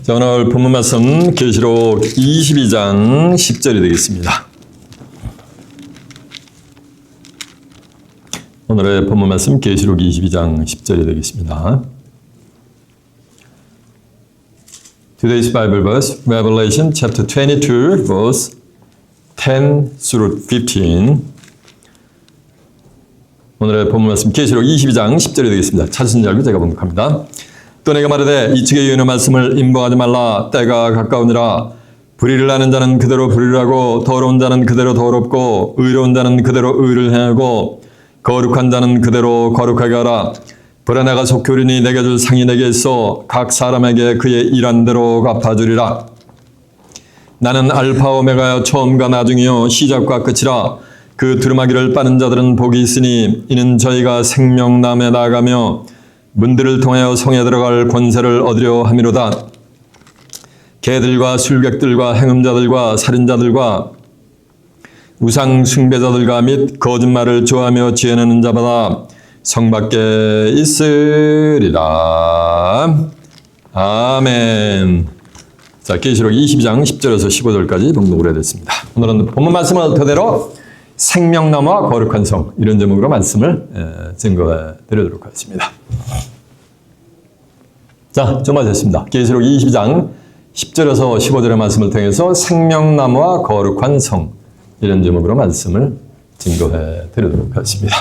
자, 오늘 본문 말씀 계시록 22장 10절이 되겠습니다. 오늘의 본문 말씀 계시록 22장 10절이 되겠습니다. Today's Bible verse, Revelation chapter 22, verse 10 through 15. 오늘의 본문 말씀 계시록 22장 10절이 되겠습니다. 찾으신 줄 알고 제가 번역합니다. 또 내가 말하되 이측의 예언의 말씀을 임봉하지 말라. 때가 가까우니라. 불의를 하는 자는 그대로 불의를 하고 더러운 자는 그대로 더럽고 의로운 자는 그대로 의를 행하고 거룩한 자는 그대로 거룩하게 하라. 보라 내가 속히 내게 줄 상이 내게 있어 각 사람에게 그의 일한 대로 갚아주리라. 나는 알파 오메가여 처음과 나중이요 시작과 끝이라. 그 두루마기를 빠는 자들은 복이 있으니 이는 저희가 생명남에 나아가며 문들을 통하여 성에 들어갈 권세를 얻으려 함이로다. 개들과 술객들과 행음자들과 살인자들과 우상 숭배자들과 및 거짓말을 좋아하며 지어내는 자마다 성 밖에 있으리라. 아멘. 자, 계시록 22장 10절에서 15절까지 봉독을 해야 됐습니다. 오늘은 본문 말씀을 그대로 생명나무와 거룩한 성, 이런 제목으로 말씀을 증거해 드리도록 하겠습니다. 자, 정말 됐습니다. 계시록 22장 10절에서 15절의 말씀을 통해서 생명나무와 거룩한 성, 이런 제목으로 말씀을 증거해 드리도록 하겠습니다.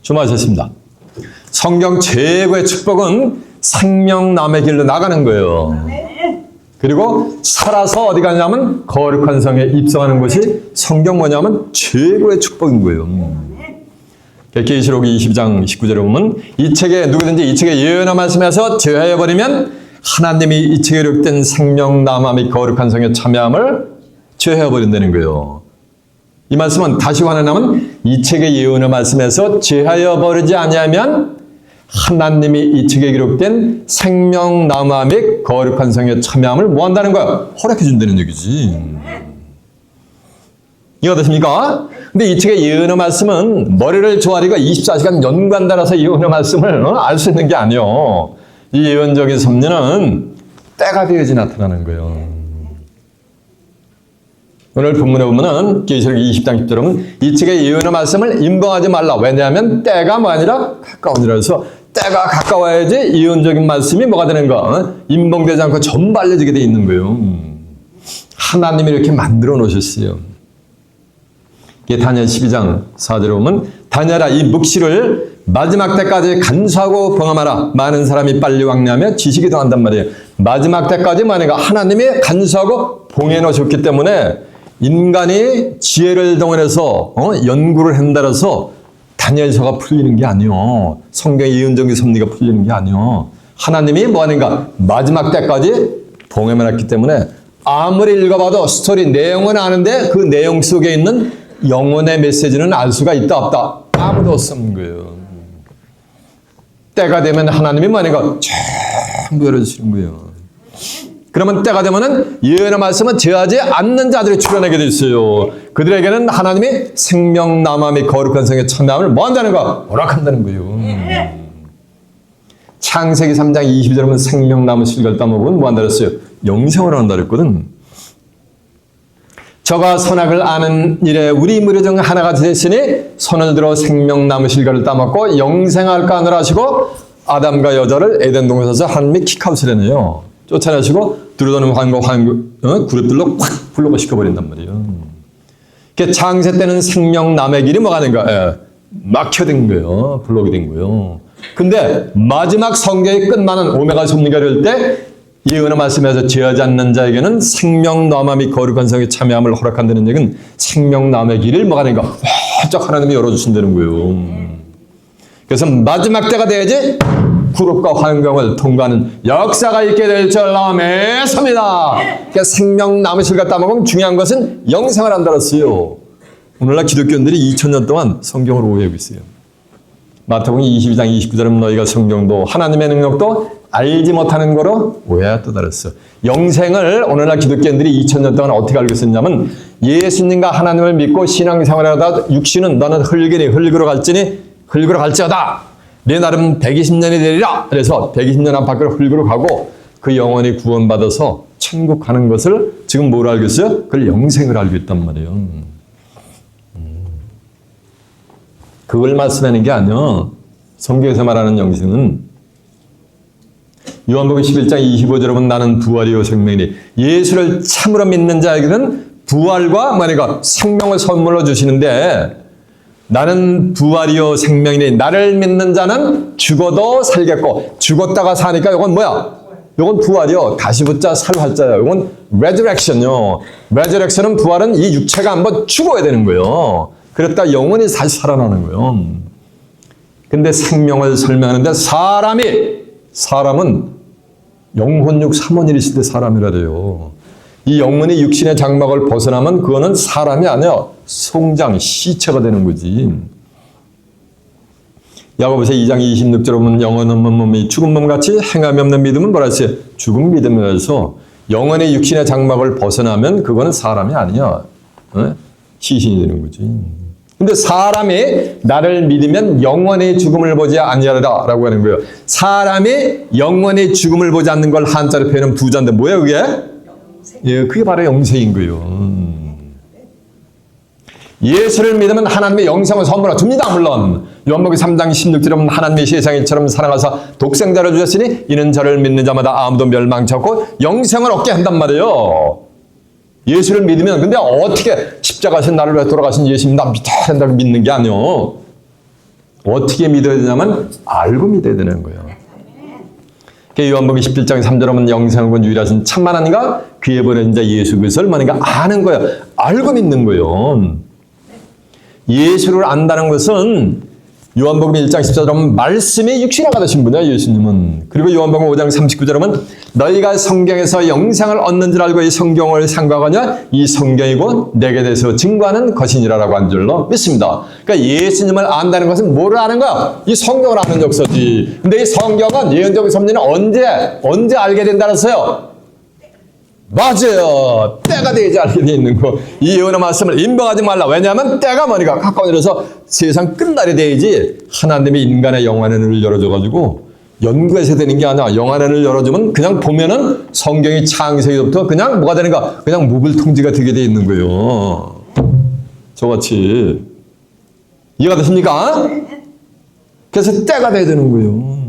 주마하셨습니다. 성경 최고의 축복은 생명남의 길로 나가는 거예요. 그리고 살아서 어디 가냐면 거룩한 성에 입성하는 것이 성경 뭐냐면 최고의 축복인 거예요. 계시록 22장 19절에 보면 이 책에 누구든지 이 책에 예언의 말씀에서 제하여버리면 하나님이 이 책에 기록된 생명나무 및 거룩한 성에 참여함을 제하여버린다는 거예요. 이 말씀은 다시 환원하면 이 책의 예언의 말씀에서 제하여버리지 아니하면 하나님이 이 책에 기록된 생명나무 및 거룩한 성에 참여함을 뭐 한다는 거야? 허락해 준다는 얘기지. 이해가 되십니까? 근데 이 책의 예언의 말씀은 머리를 조아리고 24시간 연관 따라서 예언의 말씀을 알 수 있는 게 아니에요. 이 예언적인 섭리는 때가 되어야지 나타나는 거예요. 오늘 본문에 보면은 계시록 20장 10절은 이 책의 예언의 말씀을 임봉하지 말라. 왜냐하면 때가 뭐 아니라 가까우니라. 해서 때가 가까워야지 예언적인 말씀이 뭐가 되는가? 임봉되지 않고 전부 알려지게 돼 있는 거예요. 하나님이 이렇게 만들어 놓으셨어요. 이게 다니엘 12장 4절에 보면 다니엘아 이 묵시를 마지막 때까지 간수하고 봉함하라. 많은 사람이 빨리 왕래하며 지식이 더한단 말이에요. 마지막 때까지 만약에 하나님이 간수하고 봉해 놓으셨기 때문에 인간이 지혜를 동원해서 연구를 한다라서 다니엘서가 풀리는 게 아니요. 성경의 예언적인 섭리가 풀리는 게 아니요. 하나님이 뭐 하는가? 마지막 때까지 봉해만 했기 때문에 아무리 읽어봐도 스토리 내용은 아는데 그 내용 속에 있는 영혼의 메시지는 알 수가 있다 없다? 아무도 없는 거예요. 때가 되면 하나님이 뭐 하는가? 전부 열어주시는 거예요. 그러면 때가 되면은 예언의 말씀은 제하지 않는 자들이 출현하게 돼 있어요. 그들에게는 하나님이 생명나무 및 거룩한 성의 참여함을 뭐 한다는 거? 허락한다는 거예요. 창세기 3장 22절에 보면 생명나무 실과를 따먹으면 뭐 한다 그랬어요? 영생을 한다 그랬거든. 저가 선악을 아는 일에 우리 무리 중 하나가 되시니 손을 들어 생명나무 실과를 따먹고 영생할까 하느라 하시고 아담과 여자를 에덴 동산에서 하나님이 킥아웃을 해내요. 쫓아내시고 두루다니는 그룹들로 확 불러고 시켜버린단 말이에요. 창세 때는 생명남의 길이 뭐가 된가? 막혀된 거예요. 블록이 된 거예요. 근데 마지막 성경이 끝나는 오메가 섭리가 이럴 때 예언의 말씀에서 제하지 않는 자에게는 생명나무 및 거룩한 성에 참여함을 허락한다는 얘기는 생명남의 길을 뭐가 된가? 활짝 하나님이 열어주신다는 거예요. 그래서 마지막 때가 돼야지 구름과 환경을 통과하는 역사가 있게 될 줄 믿습니다. 그러니까 생명나무 실과 따먹으면 중요한 것은 영생을 한다 그랬어요. 오늘날 기독교인들이 2000년 동안 성경을 오해하고 있어요. 마태복음 22장 29절은 너희가 성경도 하나님의 능력도 알지 못하는 거로 오해하였다 그랬어. 영생을 오늘날 기독교인들이 2000년 동안 어떻게 알고 있었냐면 예수님과 하나님을 믿고 신앙생활하다 육신은 너는 흙이니 흙으로 갈지니 흙으로 갈지어다. 내 나름 120년이 되리라. 그래서 120년 안팎으로 흙으로 가고 그 영혼이 구원받아서 천국 가는 것을 지금 뭘 알고 있어요? 그걸 영생을 알고 있단 말이에요. 그걸 말씀하는 게 아니야. 성경에서 말하는 영생은 요한복음 11장 25절에 보면 나는 부활이요 생명이니 예수를 참으로 믿는 자에게는 부활과 뭐니까 생명을 선물로 주시는데 나는 부활이요 생명이니 나를 믿는 자는 죽어도 살겠고 죽었다가 사니까 이건 뭐야? 이건 부활이요. 다시 붙자 살활자야. 이건 resurrection이요. resurrection은 부활은 이 육체가 한번 죽어야 되는 거예요. 그랬다 영혼이 다시 살아나는 거예요. 근데 생명을 설명하는데 사람은 영혼육 삼원일이실 때 사람이라 돼요. 이 영혼이 육신의 장막을 벗어나면 그거는 사람이 아니야. 송장, 시체가 되는 거지. 야고보서 2장 26절에 보면 영혼은 몸이 죽은 몸같이 행함이 없는 믿음은 뭐라 했어요? 죽은 믿음이라서 영혼이 육신의 장막을 벗어나면 그거는 사람이 아니야. 시신이 되는 거지. 근데 사람이 나를 믿으면 영원의 죽음을 보지 아니하리라 라고 하는 거예요. 사람이 영원의 죽음을 보지 않는 걸 한자로 표현하면 부자인데 뭐예요 그게? 예, 그게 바로 영생인 거예요. 예수를 믿으면 하나님의 영생을 선물로 줍니다. 물론 요한복음 3장 16절에 보면 하나님의 세상이처럼 사랑하사 독생자를 주셨으니 이는 저를 믿는 자마다 아무도 멸망치 않고 영생을 얻게 한단 말이에요. 예수를 믿으면 근데 어떻게 십자가에서 나를 위해 돌아가신 예수님 나 믿어야 된다고 믿는 게 아니요. 어떻게 믿어야 되냐면 알고 믿어야 되는 거예요. 요한복음 17장 3절에 보면 영생을 본 유일하신 참 하나님과 그의 보낸 자 예수 그리스도를 뭐니까 아는 거예요. 알고 믿는 거예요. 예수를 안다는 것은 요한복음 1장 14절에 보면 말씀이 육신화가 되신 분이야 예수님은. 그리고 요한복음 5장 39절에 보면 너희가 성경에서 영생을 얻는 줄 알고 이 성경을 생각하냐 이 성경이고 내게 대해서 증거하는 것이니라라고 한 줄로 믿습니다. 그러니까 예수님을 안다는 것은 뭐를 아는 거야? 이 성경을 아는 역사지. 근데 이 성경은 예언적 섭리는 언제 알게 된다는 거예요? 맞아요. 때가 되지 알게 돼 있는 거. 이 예언의 말씀을 임박하지 말라. 왜냐하면 때가 뭐니까 가까운 일에서 세상 끝날이 돼야지 하나님이 인간의 영안의 눈을 열어줘가지고 연구해서 되는 게 아니라 영안의 눈을 열어주면 그냥 보면은 성경이 창세기부터 그냥 뭐가 되는가? 그냥 무불통지가 되게 돼 있는 거예요. 저같이. 이해가 되십니까? 그래서 때가 돼야 되는 거예요.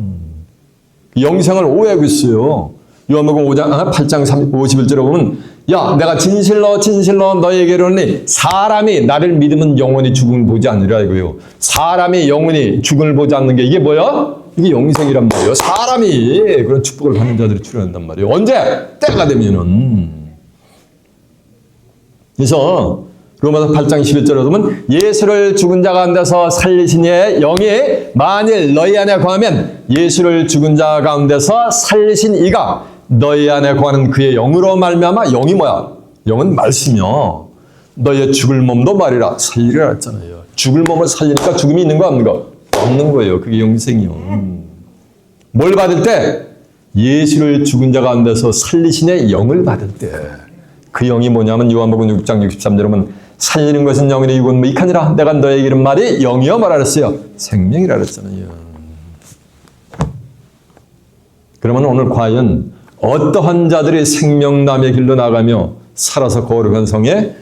영생을 오해하고 있어요. 요한복음 8장 51절에 보면 야 내가 진실로 너희에게로 하니 사람이 나를 믿으면 영원히 죽음을 보지 않으리라 이거예요. 사람이 영원히 죽음을 보지 않는 게 이게 뭐야? 이게 영생이란 말이에요. 사람이 그런 축복을 받는 자들이 출현한단 말이에요. 언제? 때가 되면은. 그래서 로마서 8장 11절에 보면 예수를 죽은 자 가운데서 살리신 이의 영이 만일 너희 안에 거하면 예수를 죽은 자 가운데서 살리신 이가 너희 안에 거하는 그의 영으로 말미암아 영이 뭐야? 영은 말씀이요. 너희의 죽을 몸도 말이라 살리라 했잖아요. 죽을 몸을 살리니까 죽음이 있는 거 없는 거? 없는 거예요. 그게 영생이요. 뭘 받을 때? 예수를 죽은 자 가운데서 살리신 이의 영을 받을 때. 그 영이 뭐냐면 요한복음 6장 63절에 보면 살리는 것은 영이니 이건 무익하니라. 내가 너에게 이른 말이 영이여 뭐라 그랬어요? 생명이라 그랬잖아요. 그러면 오늘 과연 어떠한 자들이 생명남의 길로 나가며 살아서 거룩한 성에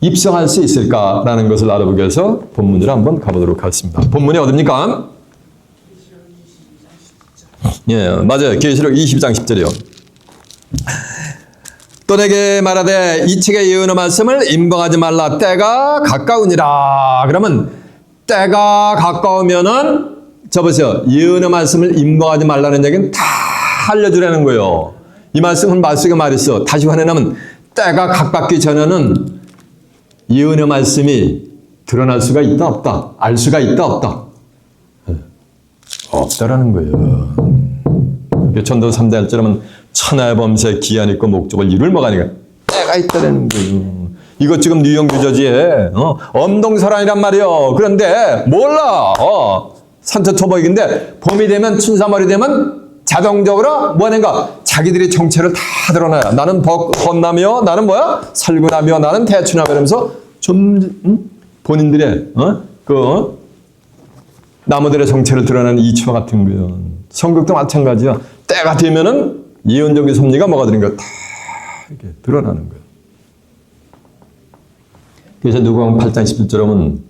입성할 수 있을까라는 것을 알아보기 위해서 본문으로 한번 가보도록 하겠습니다. 본문이 어딥니까? 예, 맞아요. 계시록 20장 10절이요. 또 내게 말하되 이 책의 예언의 말씀을 임박하지 말라. 때가 가까우니라. 그러면 때가 가까우면은 저 보세요. 예언의 말씀을 임박하지 말라는 얘기는 다 알려주라는 거예요. 이 말씀은 말씀에 말했어. 다시 화내면 때가 가깝기 전에는 예언의 말씀이 드러날 수가 있다 없다. 알 수가 있다 없다. 없다라는 거예요. 전도 3대 1절하면 천하의 범사에 기한 있고 목적을 이룰 뭐가니까 때가 있다라는 거예요. 이거 지금 뉴욕 뉴저지에 엄동설안이란 말이에요. 그런데 몰라. 산토초보익인데 봄이 되면 춘삼월이 되면 자동적으로 뭐하는가? 자기들이 정체를 다 드러나요. 나는 벚남이요. 나는 뭐야? 살구남이요. 나는 대추남이요. 이러면서 좀 본인들의 나무들의 정체를 드러내는 이치와 같은 거예요. 성격도 마찬가지야. 때가 되면은 예언적인 섭리가 뭐가 되는 거야? 다 이렇게 드러나는 거예요. 그래서 누가복음 8장 11절에 보면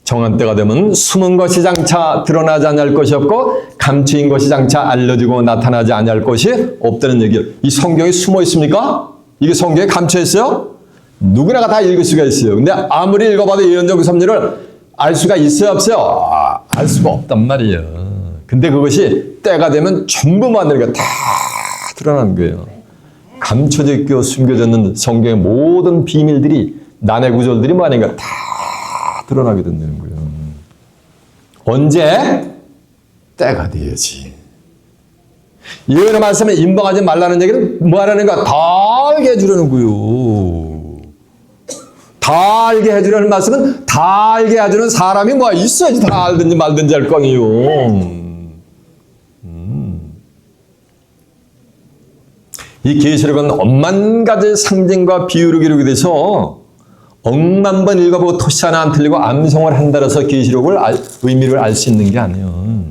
정한 때가 되면 숨은 것이 장차 드러나지 아니할 것이 없고 감추인 것이 장차 알려지고 나타나지 아니할 것이 없다는 얘기예요. 이 성경에 숨어 있습니까? 이게 성경에 감춰 있어요? 누구나가 다 읽을 수가 있어요. 근데 아무리 읽어봐도 예언적인 섭리를 알 수가 있어요, 없어요? 알 수가 없단 말이에요. 근데 그것이 때가 되면 전부 만드는 게 다 드러나는 거예요. 감춰져 있고 숨겨져 있는 성경의 모든 비밀들이 난해 구절들이 뭐 아닌가 다 드러나게 된다는 거예요. 언제? 때가 돼야지. 예언의 말씀을 임박하지 말라는 얘기는 뭐 하라는 거야? 다 알게 해주려는 거예요. 다 알게 해주려는 말씀은 다 알게 해주는 사람이 뭐 있어야지 다 알든지 말든지 할 거 아니에요. 이 계시록은 엄만 가지 상징과 비유로 기록이 돼서 억만 번 읽어보고 토시 하나 안 틀리고 암송을 한다라서 계시록을 의미를 알 수 있는 게 아니에요.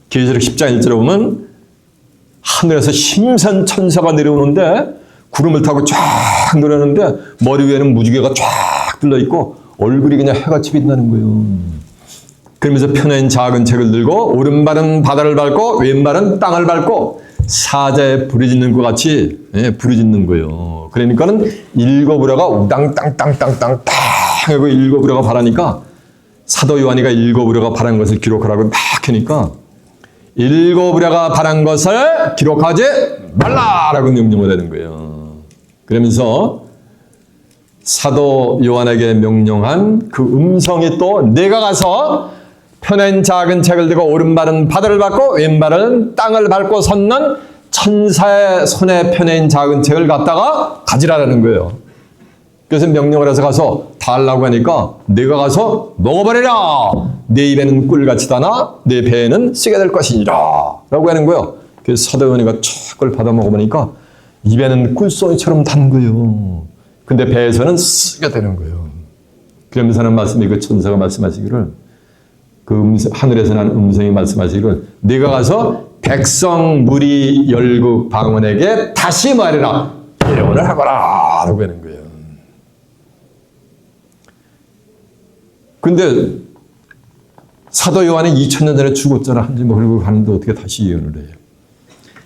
계시록 10장 1절에 보면 하늘에서 힘센 천사가 내려오는데 구름을 타고 쫙 내려오는데 머리 위에는 무지개가 쫙 들러있고 얼굴이 그냥 해같이 빛나는 거예요. 그러면서 펴낸 작은 책을 들고 오른발은 바다를 밟고 왼발은 땅을 밟고 사자에 부르짖는 것 같이 부르짖는 거예요. 그러니까는 읽어보려가 우당땅땅땅땅 딱 하고 읽어보려가 바라니까 사도 요한이가 읽어보려가 바란 것을 기록하라고 막 하니까 읽어보려가 바란 것을 기록하지 말라라고 명령을 하는 거예요. 그러면서 사도 요한에게 명령한 그 음성이 또 내가 가서 펴낸 작은 책을 들고 오른발은 바다를 밟고 왼발은 땅을 밟고 섰는 천사의 손에 펴낸 작은 책을 갖다가 가지라라는 거예요. 그래서 명령을 해서 가서 달라고 하니까 내가 가서 먹어버리라. 내 입에는 꿀같이 다나 내 배에는 쓰게 될 것이니라 라고 하는 거예요. 그래서 사도 요한이가 쫙을 받아 먹어보니까 입에는 꿀송이처럼 단 거예요. 근데 배에서는 쓰게 되는 거예요. 그러면서 하는 말씀이 그 천사가 말씀하시기를 그 하늘에서 난 음성이 말씀하시기를 네가 가서 백성 무리 열국 방언에게 다시 말해라. 예언을 하거라 라고 하는 거예요. 근데 사도 요한이 2000년 전에 죽었잖아. 한지 멀고 가는데 어떻게 다시 예언을 해요?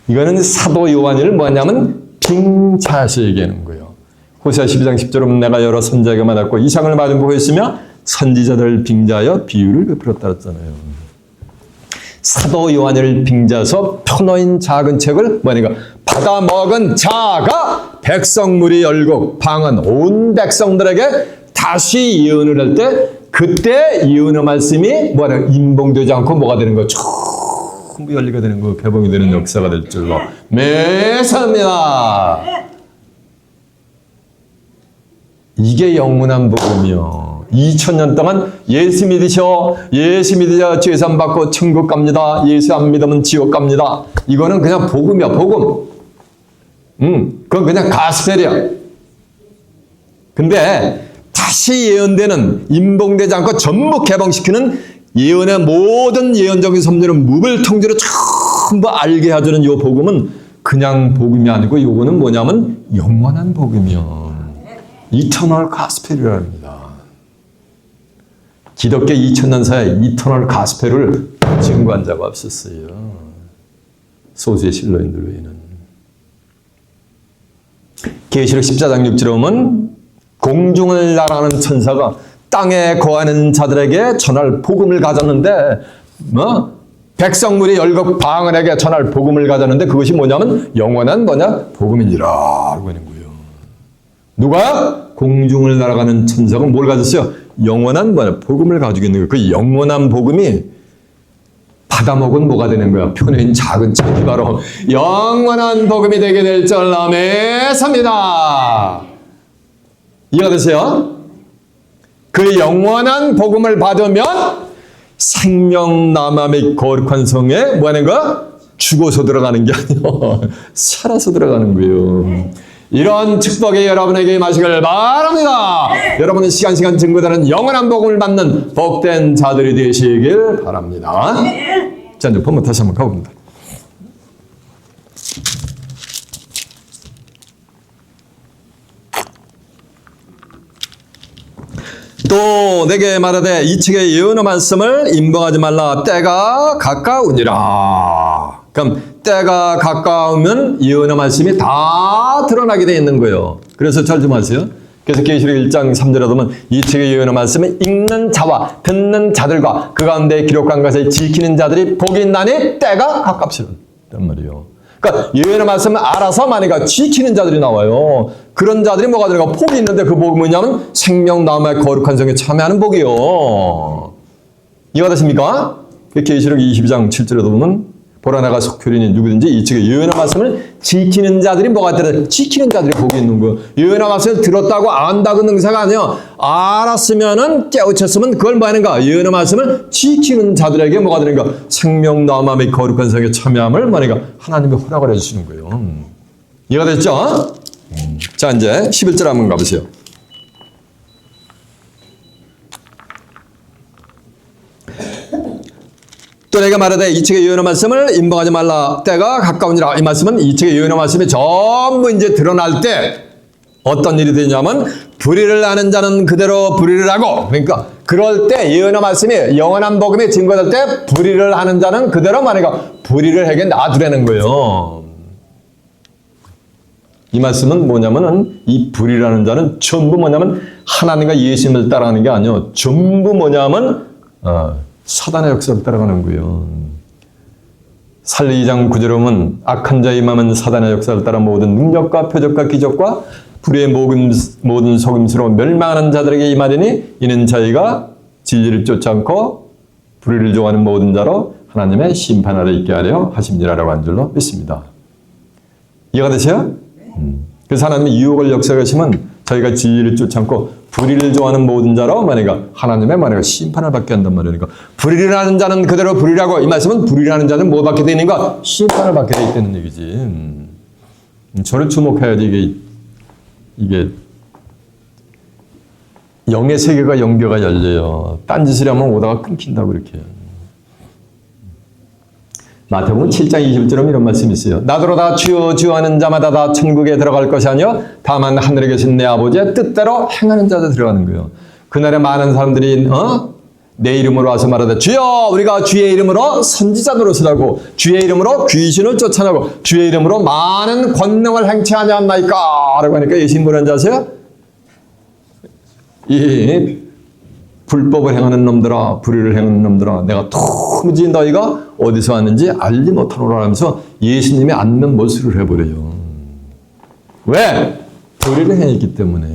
이거는 사도 요한을 뭐냐면 빙자해서 얘기하는 거예요. 호세아 12장 10절은 내가 여러 선지자에게 만났고 이상을 마주보고 있으며 선지자들을 빙자하여 비유를 베풀었다 했잖아요. 사도 요한을 빙자해서 펴놓인 작은 책을 뭐니까 받아 먹은 자가 백성무리 열국 방언 온 백성들에게 다시 예언을 할 때 그때 예언의 말씀이 뭐냐 임봉되지 않고 뭐가 되는 거 전부 열리게 되는 거 개봉이 되는 역사가 될 줄로 매사입니다. 이게 영원한 복음이요. 2000년 동안 예수 믿으셔 죄산 받고 천국 갑니다. 예수 안 믿으면 지옥 갑니다. 이거는 그냥 복음이야, 복음. 그건 그냥 가스펠이야. 근데 다시 예언되는 임봉되지 않고 전부 개봉시키는 예언의 모든 예언적인 섭리를 무별통제로 전부 알게 해주는 이 복음은 그냥 복음이 아니고 이거는 뭐냐면 영원한 복음이요. 이터널 가스펠이라 합니다. 기독교 2000년 사이에 이터널 가스펠을 증거한 자가 없었어요. 소수의 신로인들 외에는. 계시록 14장 6절에 보면 공중을 날아가는 천사가 땅에 거하는 자들에게 전할 복음을 가졌는데 백성무리 열국 방언에게 전할 복음을 가졌는데 그것이 뭐냐면 영원한 복음이니라 라고 하는 거예요. 누가? 공중을 날아가는 천사가 뭘 가졌어요? 영원한 복음을 가지고 있는 거예요. 그 영원한 복음이 받아먹은 뭐가 되는 거야? 펴낸 작은 책이 바로 영원한 복음이 되게 될 줄 아멘입니다. 이해가 되세요? 그 영원한 복음을 받으면 생명 남함의 거룩한 성에 뭐 하는 거야? 죽어서 들어가는 게 아니라 살아서 들어가는 거예요. 이런 축복이 여러분에게 임하시길 바랍니다. 여러분은 시간 증거되는 영원한 복음을 받는 복된 자들이 되시길 바랍니다. 자, 이제 본문 다시 한번 가봅니다. 또 내게 말하되 이 책의 예언의 말씀을 임봉하지 말라. 때가 가까우니라. 그럼 때가 가까우면 예언의 말씀이 다 드러나게 돼 있는 거예요. 그래서 잘 좀 하세요. 그래서 계시록 1장 3절에 보면 이 책의 예언의 말씀을 읽는 자와 듣는 자들과 그 가운데 기록한 것을 지키는 자들이 복이 있나니 때가 가깝시란 말이에요. 그러니까 예언의 말씀을 알아서 만약에 지키는 자들이 나와요. 그런 자들이 뭐가 들어가? 복이 있는데 그 복이 뭐냐면 생명 나무의 거룩한 성에 참여하는 복이요. 이해가 되십니까? 계시록 22장 7절에도 보면 보라 내가 속죄리니 누구든지 이 책의 예언의 말씀을 지키는 자들이 뭐가 되나? 지키는 자들이 복이 있는 거예요. 예언의 말씀을 들었다고 안다고 능사가 아니에요. 알았으면은 깨우쳤으면 그걸 뭐 하는가? 예언의 말씀을 지키는 자들에게 뭐가 되는가? 생명 나무의 거룩한 성에 참여함을 뭐하는가? 하나님이 허락을 해주시는 거예요. 이해가 됐죠? 자, 이제 11절 한번 가보세요. 또 내가 말하되 이 책의 예언의 말씀을 임봉하지 말라. 때가 가까우니라. 이 말씀은 이 책의 예언의 말씀이 전부 이제 드러날 때 어떤 일이 되냐면 불의를 하는 자는 그대로 불의를 하고, 그러니까 그럴 때 예언의 말씀이 영원한 복음이 증거될 때 불의를 하는 자는 그대로 만약에 불의를 하게 놔두라는 거예요. 이 말씀은 뭐냐면은 이 불의라는 자는 전부 뭐냐면 하나님과 예수님을 따라가는 게 아니요. 전부 뭐냐면 사단의 역사를 따라가는 거예요. 살리 2장 9절에 보면 악한 자의 마음은 사단의 역사를 따라 모든 능력과 표적과 기적과 불의의 모든 속임수로 멸망하는 자들에게 임하리니 이는 자기가 진리를 쫓지 않고 불의를 좋아하는 모든 자로 하나님의 심판 아래 있게 하려 하심이라고 한 줄로 믿습니다. 이해가 되세요? 그래서 하나님의 유혹을 역사하시면 저희가 진리를 쫓지 않고 불의를 좋아하는 모든 자로 만약에 하나님의 만약에 심판을 받게 한단 말이니까 불의를 하는 자는 그대로 불의라고 이 말씀은 불의를 하는 자는 뭐 받게 되는가? 심판을 받게 돼 있다는 얘기지. 저를 주목해야지 이게 영의 세계가 연계가 열려요. 딴짓을 하면 오다가 끊긴다고 이렇게. 마태복음 7장 21절에 이런 말씀이 있어요. 나더러 다 주여 주여 하는 자마다 다 천국에 들어갈 것이 아니요 다만 하늘에 계신 내 아버지의 뜻대로 행하는 자들 들어가는 거예요. 그날에 많은 사람들이 내 이름으로 와서 말하되 주여 우리가 주의 이름으로 선지자 노릇을 주의 이름으로 귀신을 쫓아내고 주의 이름으로 많은 권능을 행치하냐 하나이까 라고 하니까 예수님 뭐라는지 아세요? 이 불법을 행하는 놈들아 불의를 행하는 놈들아 내가 도무지 너희가 어디서 왔는지 알지 못하노라 하면서 예수님이 앉는 모습을 해버려요. 왜? 불의를 행했기 때문에.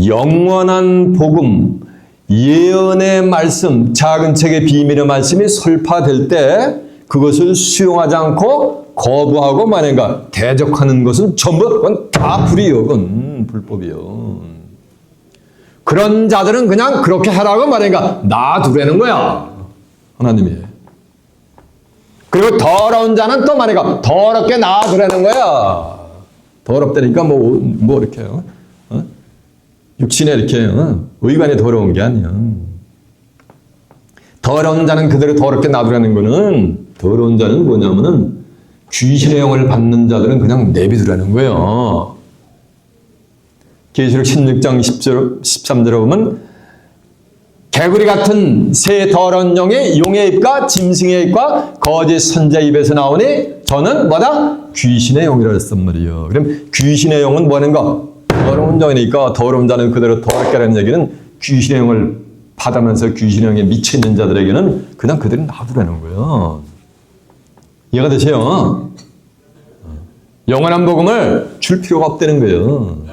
영원한 복음, 예언의 말씀, 작은 책의 비밀의 말씀이 설파될 때 그것을 수용하지 않고 거부하고 만약에 대적하는 것은 전부 그건 다 불이요. 그건 불법이요. 그런 자들은 그냥 그렇게 하라고 말하니까 놔두라는 거야. 하나님이. 그리고 더러운 자는 또 말하니까 더럽게 놔두라는 거야. 더럽다니까 뭐 이렇게 육신에 이렇게 의관이 더러운 게 아니야. 더러운 자는 그대로 더럽게 놔두라는 거는 더러운 자는 뭐냐면은 귀신의 영을 받는 자들은 그냥 내비두라는 거예요. 계시록 16장 10절, 13절에 보면 개구리 같은 새 더러운 용의 입과 짐승의 입과 거짓 선자 입에서 나오니 저는 뭐다? 귀신의 용이라 했단 말이에요. 그럼 귀신의 용은 뭐 하는가? 더러운 영이니까 더러운 자는 그대로 더럽게 하는 얘기는 귀신의 영을 받으면서 귀신의 영에 미쳐있는 자들에게는 그냥 그대로 놔두라는 거예요. 이해가 되세요? 영원한 복음을 줄 필요가 없다는 거예요.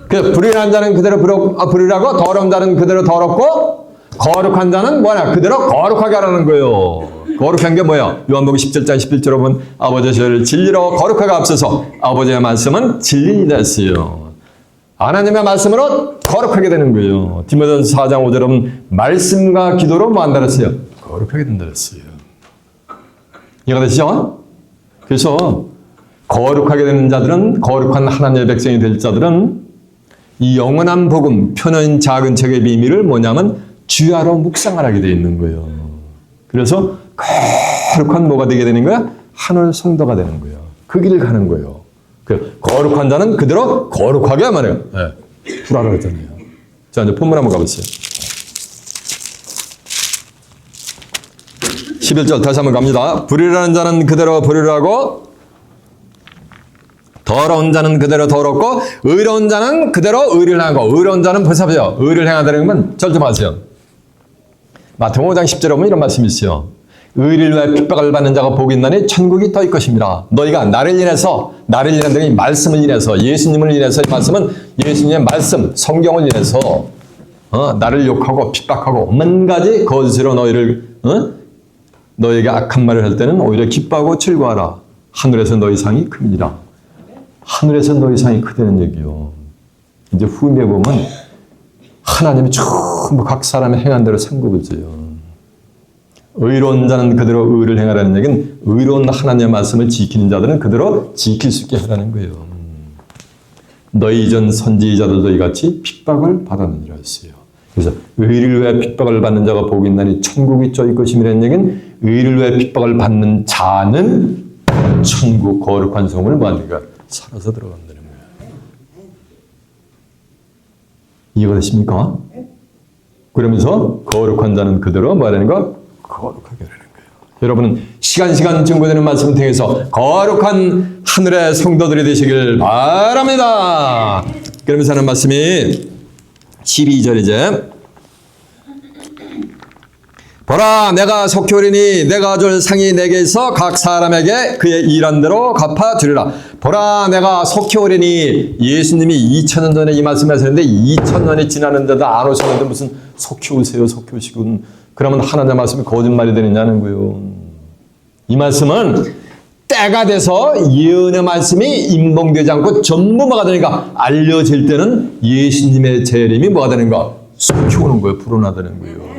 그 불의한 자는 그대로 불의라고 더러운 자는 그대로 더럽고 거룩한 자는 뭐냐? 그대로 거룩하게 하라는 거예요. 거룩한 게 뭐야? 요한복음 17장 11절에 보면 아버지의 저를 진리로 거룩하게 앞서서 아버지의 말씀은 진리이다 했어요. 하나님의 말씀으로 거룩하게 되는 거예요. 디모데전서 4장 5절에 보면 말씀과 기도로 뭐 한다 했어요? 거룩하게 된다 했어요. 이해가 되시죠? 그래서 거룩하게 되는 자들은 거룩한 하나님의 백성이 될 자들은 이 영원한 복음, 표는 작은 책의 비밀을 뭐냐면 주야로 묵상을 하게 되어 있는 거예요. 그래서 거룩한 뭐가 되게 되는 거야? 하늘 성도가 되는 거예요. 그 길을 가는 거예요. 그 거룩한 자는 그대로 거룩하게 말해요. 네. 불하라 그랬잖아요. 자, 이제 본문 한번 가보세요. 11절 다시 한번 갑니다. 불의라는 자는 그대로 불의하고 더러운 자는 그대로 더럽고 의로운 자는 그대로 의를 행하고 의로운 자는 보세요. 의를 행하다는 건 절대 마세요. 마태복음 5장 10절에 보면 이런 말씀이 있어요. 의를 위하여 핍박을 받는 자가 복이 있나니 천국이 더일 것입니다. 너희가 나를 인해서 이 말씀을 인해서 예수님을 인해서 이 말씀은 예수님의 말씀 성경을 인해서 나를 욕하고 핍박하고 만 가지 거짓으로 너희에게 악한 말을 할 때는 오히려 기뻐하고 즐거워하라. 하늘에서 너희 상이 큽니다. 하늘에서 너희 상이 크다는 얘기요. 이제 후임에 보면 하나님이 전부 각 사람의 행한 대로 상급을 줘요. 의로운 자는 그대로 의를 행하라는 얘기는 의로운 하나님의 말씀을 지키는 자들은 그대로 지킬 수 있게 하라는 거예요. 너희 이전 선지자들도 이같이 핍박을 받았느니라 했어요. 그래서 의를 위해 핍박을 받는 자가 복이 있나니 천국이 쪼일 것임이라는 얘기는 의를 위해 핍박을 받는 자는 천국 거룩한 성을 뭐하니까 살아서 들어간다는 거예요. 이해가 되십니까? 그러면서 거룩한 자는 그대로 뭐하는 거? 거룩하게 하라는 거예요. 여러분은 시간 증거되는 말씀을 통해서 거룩한 하늘의 성도들이 되시길 바랍니다. 그러면서 하는 말씀이 12절이제 보라 내가 속히 오리니 내가 줄 상이 내게 있어 각 사람에게 그의 일한 대로 갚아주리라. 보라 내가 속히 오리니 예수님이 2000년 전에 이 말씀을 하셨는데 2000년이 지났는데도 안 오셨는데 무슨 속히 오세요 속히 오시군. 그러면 하나님의 말씀이 거짓말이 되느냐는 거예요. 이 말씀은 때가 돼서 예언의 말씀이 임봉되지 않고 전부 뭐가 되는가 알려질 때는 예수님의 재림이 뭐가 되는가 속히 오는 거예요. 불어나다는 거예요.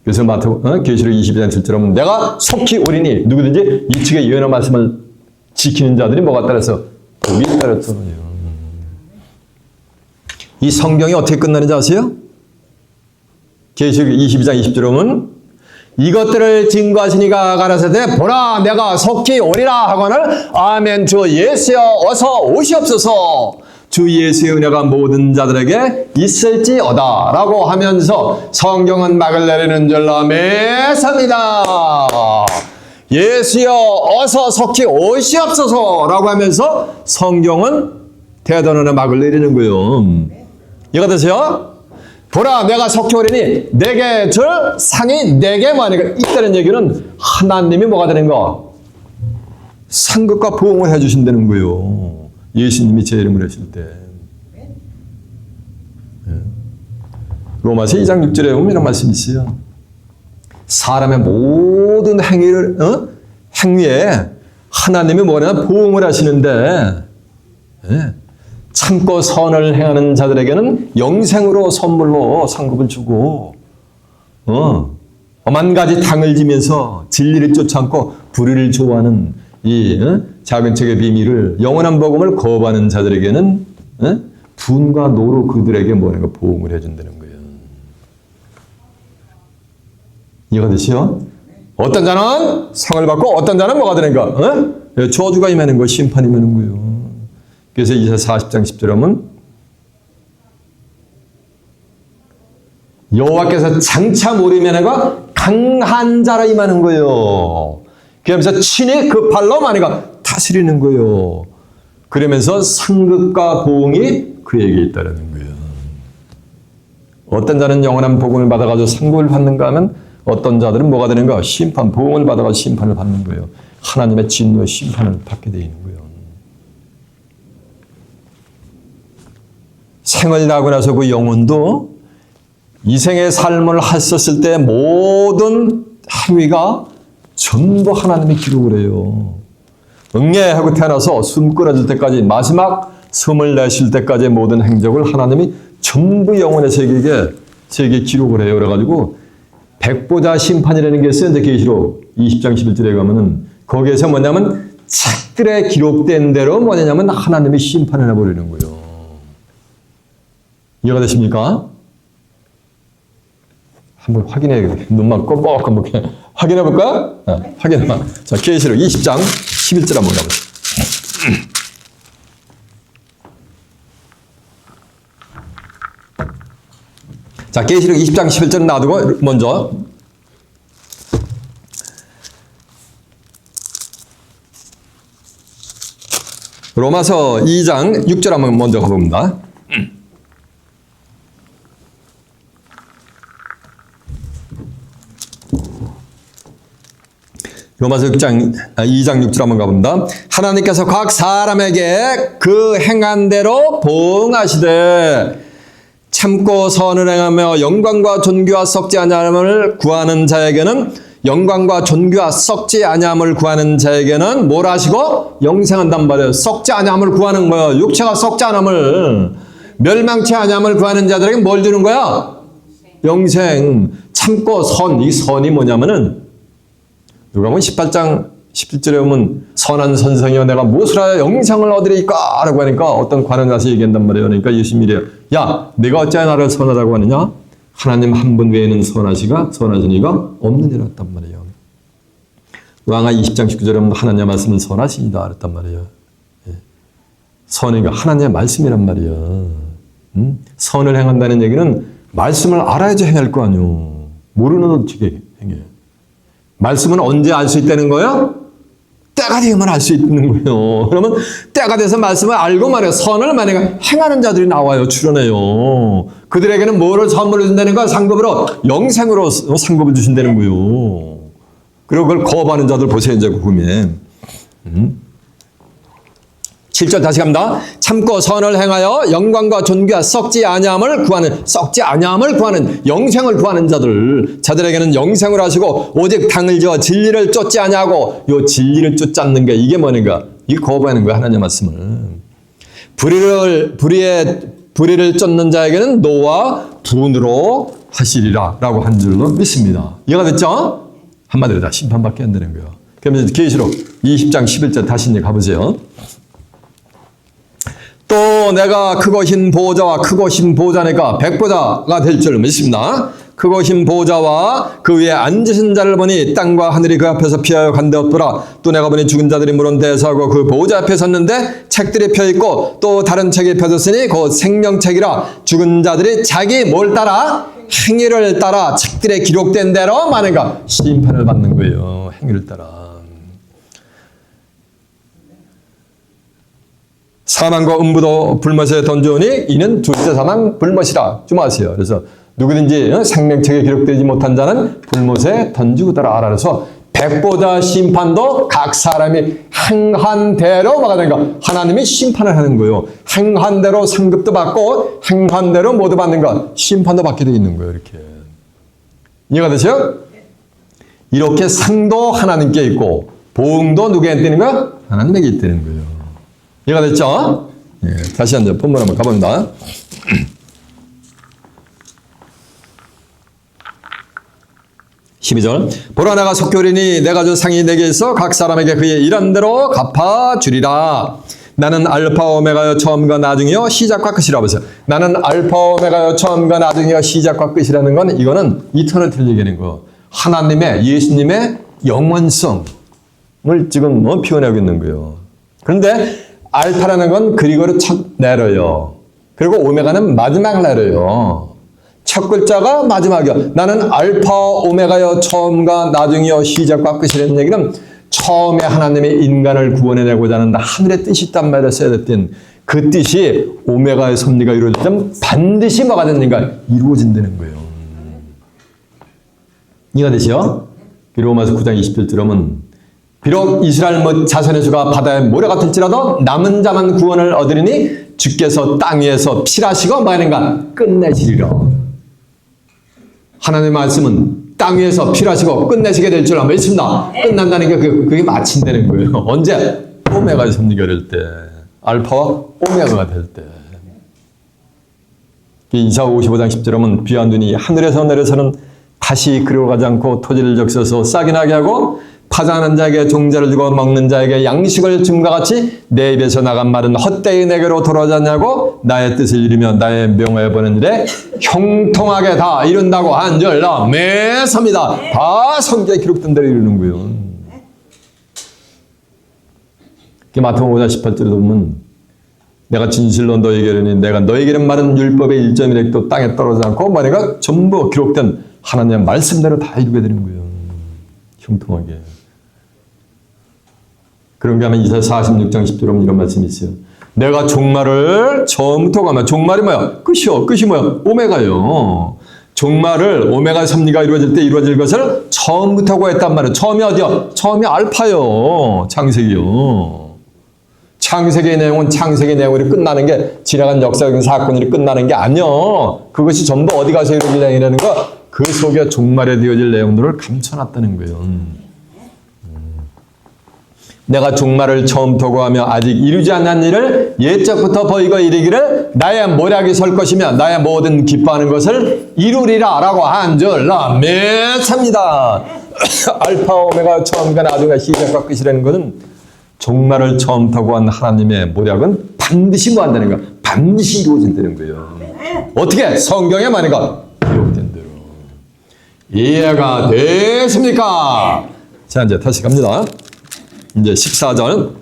그래서 계시록 22장 7절에 보면 내가 속히 오리니 누구든지 이 측의 예언의 말씀을 지키는 자들이 뭐가 따라서 복이 따랐잖아요. 이 성경이 어떻게 끝나는지 아세요? 계시록 22장 20절에 보면 이것들을 증거하시니가 가라사대 보라 내가 속히 오리라 하거늘 아멘 주 예수여 어서 오시옵소서. 주 예수의 은혜가 모든 자들에게 있을지어다 라고 하면서 성경은 막을 내리는 줄로 매섭니다. 예수여 어서 속히 오시옵소서 라고 하면서 성경은 대단원의 막을 내리는 거예요. 이해가 되세요? 보라 내가 속히 오리니 내게 줄 상이 내게 많으니까 있다는 얘기는 하나님이 뭐가 되는 거? 상급과 보응을 해주신다는 거예요. 예수님이 재림을 하실 때. 로마서 2장 6절에 보면 이런 말씀이 있어요. 사람의 모든 행위에 하나님이 뭐냐 보응을 하시는데 참고 선을 행하는 자들에게는 영생으로 선물로 상급을 주고 만 가지 당을 지면서 진리를 쫓지 않고 불의를 좋아하는 이 작은 책의 비밀을 영원한 복음을 거부하는 자들에게는 분과 노로 그들에게 뭐라고 보응을 해준다는 거예요. 이해가 되시죠? 어떤 자는 상을 받고 어떤 자는 뭐가 되는가? 저주가 임하는 거 심판이 임하는 거예요. 그래서 이사야 40장 10절에 하면 여호와께서 장차 모리면에가 강한 자라 임하는 거예요. 그러면서 친히 그 발로 만이가 다스리는 거예요. 그러면서 상급과 보응이 그에게 있다는 거예요. 어떤 자는 영원한 복음을 받아가지고 상급을 받는가 하면 어떤 자들은 뭐가 되는가? 심판, 보응을 받아가지고 심판을 받는 거예요. 하나님의 진노의 심판을 받게 되어 있는 거예요. 생을 낳고 나서 그 영혼도 이 생의 삶을 했었을 때 모든 행위가 전부 하나님이 기록을 해요. 응애하고 태어나서 숨 끊어질 때까지 마지막 숨을 내쉴 때까지 모든 행적을 하나님이 전부 영혼의 세계에 기록을 해요. 그래가지고 백보자 심판이라는 게 있어요. 이제 계시록 20장 11절에 가면은 거기에서 뭐냐면 책들에 기록된 대로 뭐냐면 하나님이 심판을 해버리는 거예요. 이해가 되십니까? 한번 확인해, 눈만 껌뻑 한번 확인해 볼까? 확인해봐. 자, 계시록 20장 11절 한번 가보세요. 자, 계시록 20장 11절은 놔두고 먼저 로마서 2장 6절 한번 먼저 가봅니다. 로마서 2장 6절 한번 가봅니다. 하나님께서 각 사람에게 그 행한 대로 보응하시되 참고 선을 행하며 영광과 존귀와 썩지 아니함을 구하는 자에게는 영광과 존귀와 썩지 아니함을 구하는 자에게는 뭘 하시고 영생한단 말이에요. 썩지 아니함을 구하는 거예요. 육체가 썩지 아니함을, 멸망치 아니함을 구하는 자들에게 뭘 주는 거야? 영생. 참고 선. 이 선이 뭐냐면은 누가복음 18장 17절에 보면 선한 선생이여 내가 무엇을 하여 영생을 얻으리까? 라고 하니까 어떤 관원 가서 얘기한단 말이에요. 그러니까 예수님이 이래요. 야, 내가 어찌하여 나를 선하다고 하느냐? 하나님 한 분 외에는 선하신 이가 없느니라 했단 말이에요. 왕하 20장 19절에 보면 하나님의 말씀은 선하시니다 그랬단 말이에요. 선이가 하나님의 말씀이란 말이에요. 선을 행한다는 얘기는 말씀을 알아야지 행할 거 아니에요. 모르는 어떻게 행해. 말씀은 언제 알 수 있다는 거예요? 때가 되면 알 수 있는 거예요. 그러면 때가 돼서 말씀을 알고 말해요. 선을 만약에 행하는 자들이 나와요. 출현해요. 그들에게는 뭐를 선물을 준다는 거야? 상급으로 영생으로 상급을 주신다는 거예요. 그리고 그걸 거부하는 자들 보세요. 이제 구금에 7절 다시 갑니다. 참고 선을 행하여 영광과 존귀와 썩지 아니함을 구하는 영생을 구하는 자들에게는 영생을 하시고 오직 당을 지어 진리를 쫓지 아니하고 요 진리를 쫓지 않는 게 이게 뭐는가? 이 거부하는 거야. 하나님의 말씀을. 불의를 쫓는 자에게는 노와 분으로 하시리라 라고 한 줄로 믿습니다. 이해가 됐죠? 한마디로 다 심판받게 한다는 거예요. 그러면 계시록 20장 11절 다시 이제 가보세요. 또 내가 크고 흰 보호자와 크고 흰 보호자니까 백보자가 될 줄 믿습니다. 크고 흰 보호자와 그 위에 앉으신 자를 보니 땅과 하늘이 그 앞에서 피하여 간데없더라. 또 내가 보니 죽은 자들이 물은 대사하고 그 보호자 앞에 섰는데 책들이 펴있고 또 다른 책이 펴졌으니 곧 생명책이라. 죽은 자들이 자기 뭘 따라? 행위를 따라 책들에 기록된 대로 만인가 심판을 받는 거예요. 행위를 따라. 사망과 음부도 불못에 던져오니 이는 둘째 사망 불못이라. 좀 아세요. 그래서 누구든지 생명책에 기록되지 못한 자는 불못에 던지고더라. 그래서 백보자 심판도 각 사람이 행한 대로 뭐가 되는가? 하나님이 심판을 하는 거예요. 행한 대로 상급도 받고 행한 대로 모두 받는 것. 심판도 받게 되어 있는 거예요. 이렇게. 이해가 되세요? 이렇게 상도 하나님께 있고 보응도 누구한테 있는 거야? 하나님에게 있다는 거예요. 이해가 됐죠? 예, 다시 한번 본문 한번 가봅니다. 12절 보라 내가 속교리니 내가 주 상이 내게 있어 각 사람에게 그의 일한 대로 갚아주리라. 나는 알파 오메가여 처음과 나중이여 시작과 끝이라. 보세요. 나는 알파 오메가여 처음과 나중이여 시작과 끝이라는 건 이거는 이터널 얘기하는 거. 하나님의 예수님의 영원성을 지금 표현하고 있는 거예요. 그런데 알파라는 건 그리고로 첫 레터요. 그리고 오메가는 마지막 레터요. 첫 글자가 마지막이요. 나는 알파 오메가여 처음과 나중이여 시작과 끝이라는 얘기는 처음에 하나님이 인간을 구원해내고자 하는 하늘의 뜻이 있단 말이라 써야 됐던 그 뜻이 오메가의 섭리가 이루어지면 반드시 뭐가 되는가? 이루어진다는 거예요. 이해가 되시죠? 로마서 9장 20절 들으면 비록 이스라엘 자손의 수가 바다의 모래 같을지라도 남은 자만 구원을 얻으리니 주께서 땅 위에서 필하시고 뭐 하는가? 끝내시리라. 하나님의 말씀은 땅 위에서 필하시고 끝내시게 될 줄 믿습니다. 끝난다는 게 그게 마친다는 거예요. 언제? 오메가의 섭리가 될 때. 알파와 오메가가 될 때. 이사 55장 10절에 보면 비와 눈이 하늘에서 내려서는 다시 그리로 가지 않고 토지를 적셔서 싹이 나게 하고 파장하는 자에게 종자를 주고 먹는 자에게 양식을 줌과 같이 내 입에서 나간 말은 헛되이 내게로 돌아오지 않냐고 나의 뜻을 이루며 나의 명하여 보는 일에 형통하게 다 이룬다고 한 줄 매섭니다. 다 성경에 기록된 대로 이루는 거예요. 마태복음 5장 18절에 보면 내가 진실로 너에게 이르니 내가 너에게 이른 말은 율법의 1점이라도 땅에 떨어지지 않고 만약에 전부 기록된 하나님의 말씀대로 다 이루게 되는 거예요. 형통하게. 그런가 하면 이사야 46장 10절에 보면 이런 말씀이 있어요. 내가 종말을 처음부터 가면 종말이 뭐야? 끝이요. 끝이 뭐야? 오메가요. 종말을 오메가 섭리가 이루어질 때 이루어질 것을 처음부터 했단 말이에요. 처음이 어디요? 처음이 알파요. 창세기요. 창세기의 내용은 창세기의 내용으로 끝나는 게 지나간 역사적인 사건으로 끝나는 게 아니요. 그것이 전부 어디 가서 이루어질 내용이라는 거 그 속에 종말에 되어질 내용들을 감춰놨다는 거예요. 내가 종말을 처음부터 구하며 아직 이루지 않은 일을 옛적부터 보이고 이르기를 나의 모략이 설 것이며 나의 모든 기뻐하는 것을 이루리라 라고 한 줄 믿습니다. 알파 오메가 처음과 나중에 시작과 끝이라는 것은 종말을 처음부터 구한 하나님의 모략은 반드시 뭐 한다는 거야. 반드시 이루어진다는 거예요. 어떻게? 성경에 말이가 기록된 대로. 이해가 됐습니까? 자, 이제 다시 갑니다. 이제 14절.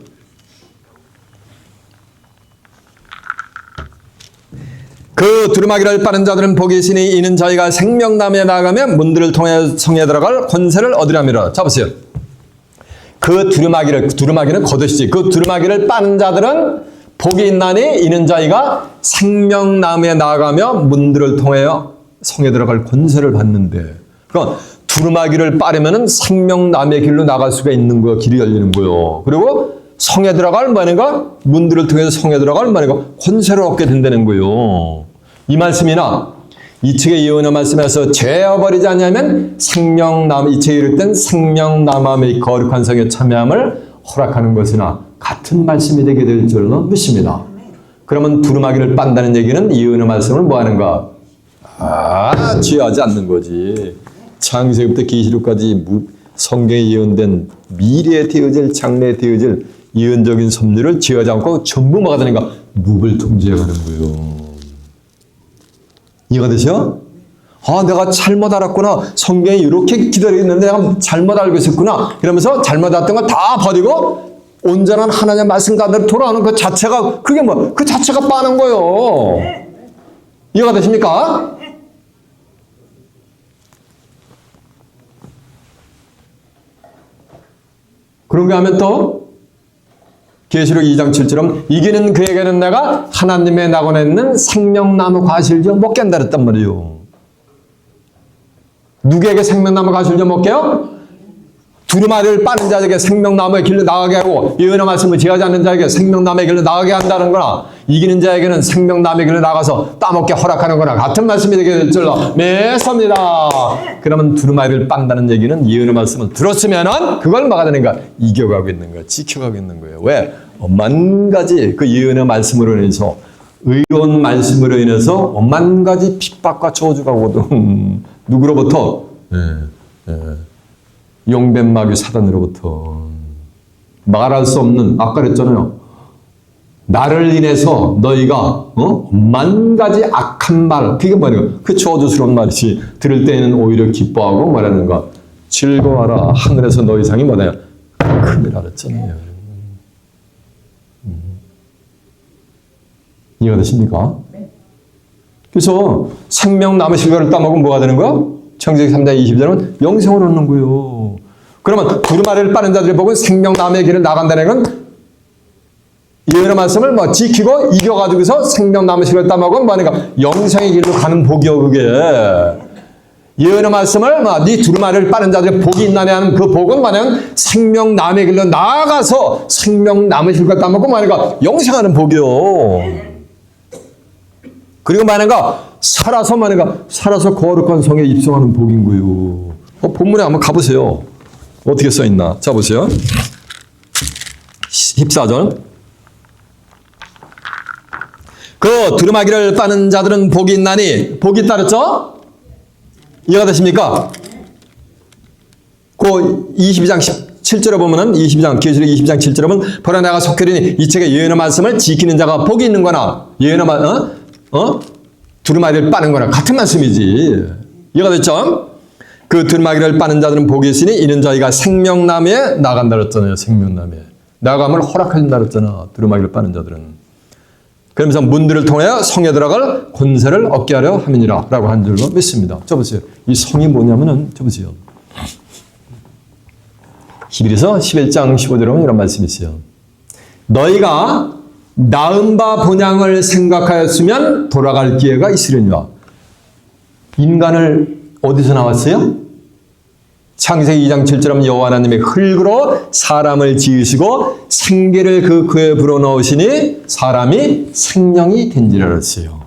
그 두루마기를 빠는 자들은 복이 있으니 이는 저희가 생명나무에 나아가면 문들을 통해 성에 들어갈 권세를 얻으려미라. 자 보세요. 그 두루마기는 겉옷이지. 그 두루마기를 빠는 자들은 복이 있나니 이는 저희가 생명나무에 나아가며 문들을 통해 성에 들어갈 권세를 받는데. 그러니까 두루마기를 빠르면은 생명나무의 길로 나갈 수가 있는 거예요. 길이 열리는 거예요. 그리고 성에 들어갈 뭐니까 문들을 통해서 성에 들어갈 뭐니까 권세를 얻게 된다는 거예요. 이 말씀이나 이 책의 예언의 말씀에서 죄어버리지 않냐면 생명나무 이 책에 이를 땐 생명나무의 거룩한 성에 참여함을 허락하는 것이나 같은 말씀이 되게 될 줄로 믿습니다. 그러면 두루마기를 빤다는 얘기는 예언의 말씀을 뭐 하는가? 취하지 않는 거지. 창세기부터 계시록까지 성경에 예언된 미래에 되어질 장래에 되어질 예언적인 섭리를 취하지 않고 전부 뭐가 되는가? 묵을 통제해가는 거예요. 이해가 되세요? 내가 잘못 알았구나. 성경이 이렇게 기다리고 있는데 내가 잘못 알고 있었구나. 그러면서 잘못 알았던 걸 다 버리고 온전한 하나님의 말씀 가운데로 돌아오는 그 자체가 그게 뭐? 그 자체가 빠는 거예요. 이해가 되십니까? 그런가 하면 또 계시록 2장 7절은 이기는 그에게는 내가 하나님의 낙원에 있는 생명나무 과실주 먹게 한다 그랬단 말이에요. 누구에게 생명나무 과실주 먹게요? 두루마리를 빠는 자에게 생명나무의 길로 나가게 하고 예언의 말씀을 지하지 않는 자에게 생명나무의 길로 나가게 한다는 거나 이기는 자에게는 생명나무의 길로 나가서 따먹게 허락하는 거나 같은 말씀이 되게 될 줄로 믿습니다. 그러면 두루마리를 빤다는 얘기는 예언의 말씀을 들었으면은 그걸 막아야 되는가? 이겨가고 있는 거야. 지켜가고 있는 거예요. 왜? 만 가지 그 예언의 말씀으로 인해서 의로운 말씀으로 인해서 만 가지 핍박과 저주가 오거든. 누구로부터? 용뱀마귀 사단으로부터 말할 수 없는 아까 그랬잖아요. 나를 인해서 너희가 만 가지 악한 말 그게 뭐냐? 그 저주스러운 말이지. 들을 때에는 오히려 기뻐하고 말하는가? 즐거워하라. 하늘에서 너희 상이 뭐냐? 금이라 그랬잖아요. 이해가 되십니까? 그래서 생명나무 실과를 따먹으면 뭐가 되는 거야? 창세기 3장 20절은 영생을 얻는 거예요. 그러면 두루마리를 빠는 자들이 보고 생명나무의 길을 나간다는 건 예언의 말씀을 뭐 지키고 이겨가지고서 생명나무 실과를 따먹으면 뭐하니까 영생의 길로 가는 복이요 그게. 예언의 말씀을 네 두루마리를 빠는 자들의 복이 있나냐 하는 그 복은 뭐냐면 생명나무의 길로 나아가서 생명나무 실과를 따먹고 뭐하니까 영생하는 복이요. 그리고 뭐하는가? 살아서 거룩한 성에 입성하는 복인 거예요. 본문에 한번 가보세요. 어떻게 써있나? 자, 보세요. 14절. 그 두루마기를 빠는 자들은 복이 있나니, 복이 있다 그랬죠? 이해가 되십니까? 그 22장 7절에 보면은, 22장, 계시록 22장 7절에 보면, 보라 내가 속하리니 이 책의 예언의 말씀을 지키는 자가 복이 있는 거나, 예언의 두루마기를 빠는 거나 같은 말씀이지. 이해가 됐죠? 그 두루마기를 빠는 자들은 복이 있으니 이는 저희가 생명나무에 나간다 그랬잖아요. 생명나무에. 나감을 허락하신다 그랬잖아. 두루마기를 빠는 자들은. 그러면서 문들을 통하여 성에 들어갈 권세를 얻게 하려 함이니라 라고 한 줄로 믿습니다. 저 보세요. 이 성이 뭐냐면은 저 보세요. 히브리서 11장 15절에 보면 이런 말씀이 있어요. 너희가 나은 바 본향을 생각하였으면 돌아갈 기회가 있으려니와. 인간을 어디서 나왔어요? 창세기 2장 7절에 여호와 하나님이 흙으로 사람을 지으시고 생기를 그에 불어넣으시니 사람이 생명이 된지라 그랬어요.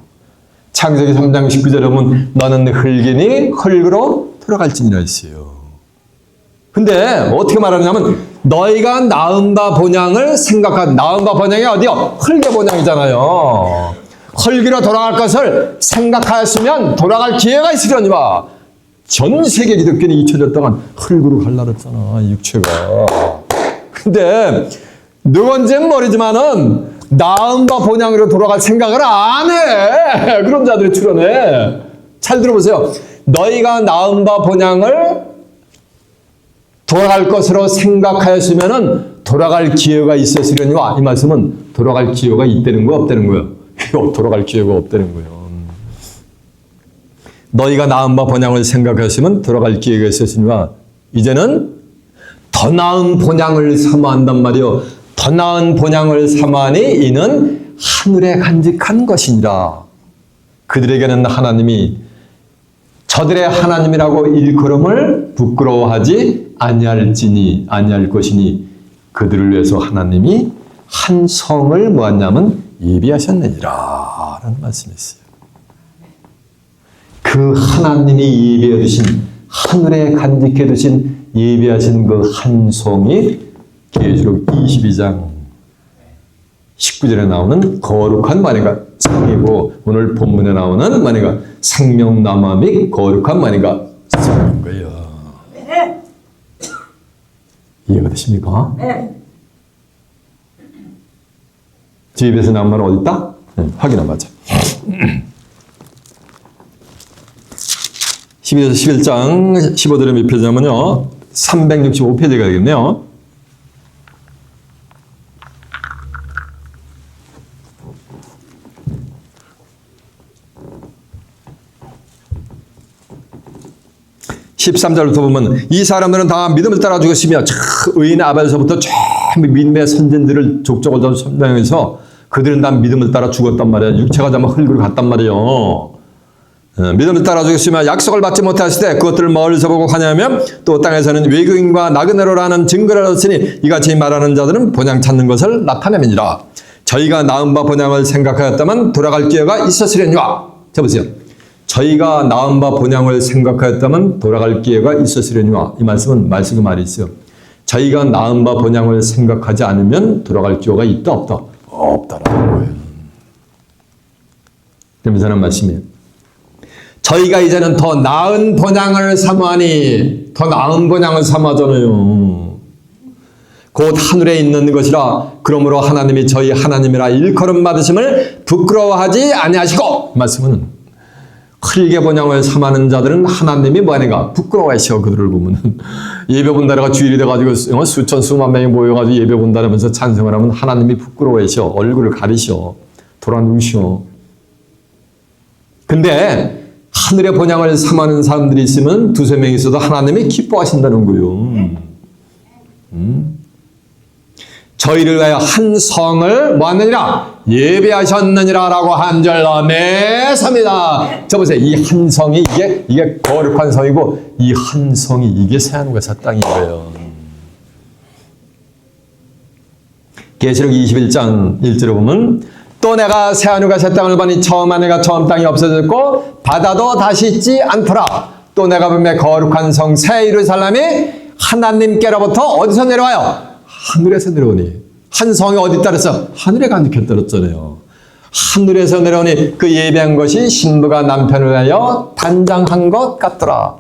창세기 3장 19절에 보면 너는 흙이니 흙으로 돌아갈지니라 했어요. 근데 어떻게 말하냐면 너희가 나은 바 본향을 생각한, 나은 바 본향이 어디요? 흙의 본향이잖아요. 흙으로 돌아갈 것을 생각하였으면 돌아갈 기회가 있으려니와. 전 세계 기독교는 2000년 동안 흙으로 갈라 그랬잖아, 육체가. 근데 누군지는 모르지만은 나은 바 본향으로 돌아갈 생각을 안 해. 그런 자들이 출연해. 잘 들어보세요. 너희가 나은 바 본향을 돌아갈 것으로 생각하였으면은 돌아갈 기회가 있었으려니와. 이 말씀은 돌아갈 기회가 있다는 거야, 없다는 거야? 돌아갈 기회가 없다는 거예요. 너희가 나은 바 본향을 생각하였으면 돌아갈 기회가 있었으니와 이제는 더 나은 본향을 사모한단 말이요. 더 나은 본향을 사모하니 이는 하늘에 간직한 것이니라. 그들에게는 하나님이 저들의 하나님이라고 일컬음을 부끄러워하지 아니할 것이니 그들을 위해서 하나님이 한 성을 뭐하냐면 예비하셨느니라 라는 말씀이 있어요. 그 하나님이 예비해 두신, 하늘에 간직해 두신 예비하신 그 한 성이 계시록 22장 19절에 나오는 거룩한 마니가 성이고 오늘 본문에 나오는 마니가 생명나무 및 거룩한 마니가 성인 거예요. 네. 이해가 되십니까? 네. 제 입에서 나온 말은 어디 있다? 네, 확인해 보자. 12에서 11장 15절에 몇 페이지냐면요. 365페이지가 되겠네요. (13절부터) 보면 이 사람들은 다 믿음을 따라 죽었으며 의인 아벨서부터 전부 믿음의 선진들을 족적을 설명해서 그들은 다 믿음을 따라 죽었단 말이야. 육체가 다 흙으로 갔단 말이에요. 믿음을 따라 죽었으며 약속을 받지 못했을 때 그것들을 멀리서 보고 환영하며 또 땅에서는 외국인과 나그네로라는 증거를 얻으니 이같이 말하는 자들은 본향 찾는 것을 나타내느니라. 저희가 나은 바 본향을 생각하였다면 돌아갈 기회가 있었으려니와. 자 보세요. 저희가 나은 바 본향을 생각하였다면 돌아갈 기회가 있었으려니와. 이 말씀은 말씀이 말이 있어요. 저희가 나은 바 본향을 생각하지 않으면 돌아갈 기회가 있다 없다? 없다라는 거예요. 그러면서 하는 말씀이에요. 저희가 이제는 더 나은 본향을 사모하니, 더 나은 본향을 사모하잖아요. 곧 하늘에 있는 것이라. 그러므로 하나님이 저희 하나님이라 일컬음 받으심을 부끄러워하지 아니하시고. 말씀은 흙의 본향을 삼하는 자들은 하나님이 뭐하는가? 부끄러워하셔. 그들을 보면 예배 본다라가 주일이 돼가지고 수천 수만 명이 모여가지고 예배 본다라면서 찬송을 하면 하나님이 부끄러워하셔. 얼굴을 가리셔. 돌아누우셔. 근데 하늘의 본향을 삼하는 사람들이 있으면 두세 명 있어도 하나님이 기뻐하신다는 거예요. 저희를 위하여 한 성을 뭐하느니라? 예배하셨느니라 라고 한 절로 매섭니다. 저 보세요. 이 한 성이 이게 거룩한 성이고 이 한 성이 이게 새하늘과 새 땅인 거예요. 계시록 21장 1절에 보면 또 내가 새하늘과 새 땅을 보니 처음 하늘과 처음 땅이 없어졌고 바다도 다시 있지 않더라. 또 내가 보면 거룩한 성 새 예루살렘이 하나님께로부터 어디서 내려와요? 하늘에서 내려오니. 한 성이 어디 따랐어? 하늘에 간직해 떨었잖아요. 하늘에서 내려오니 그 예배한 것이 신부가 남편을 위하여 단장한 것 같더라.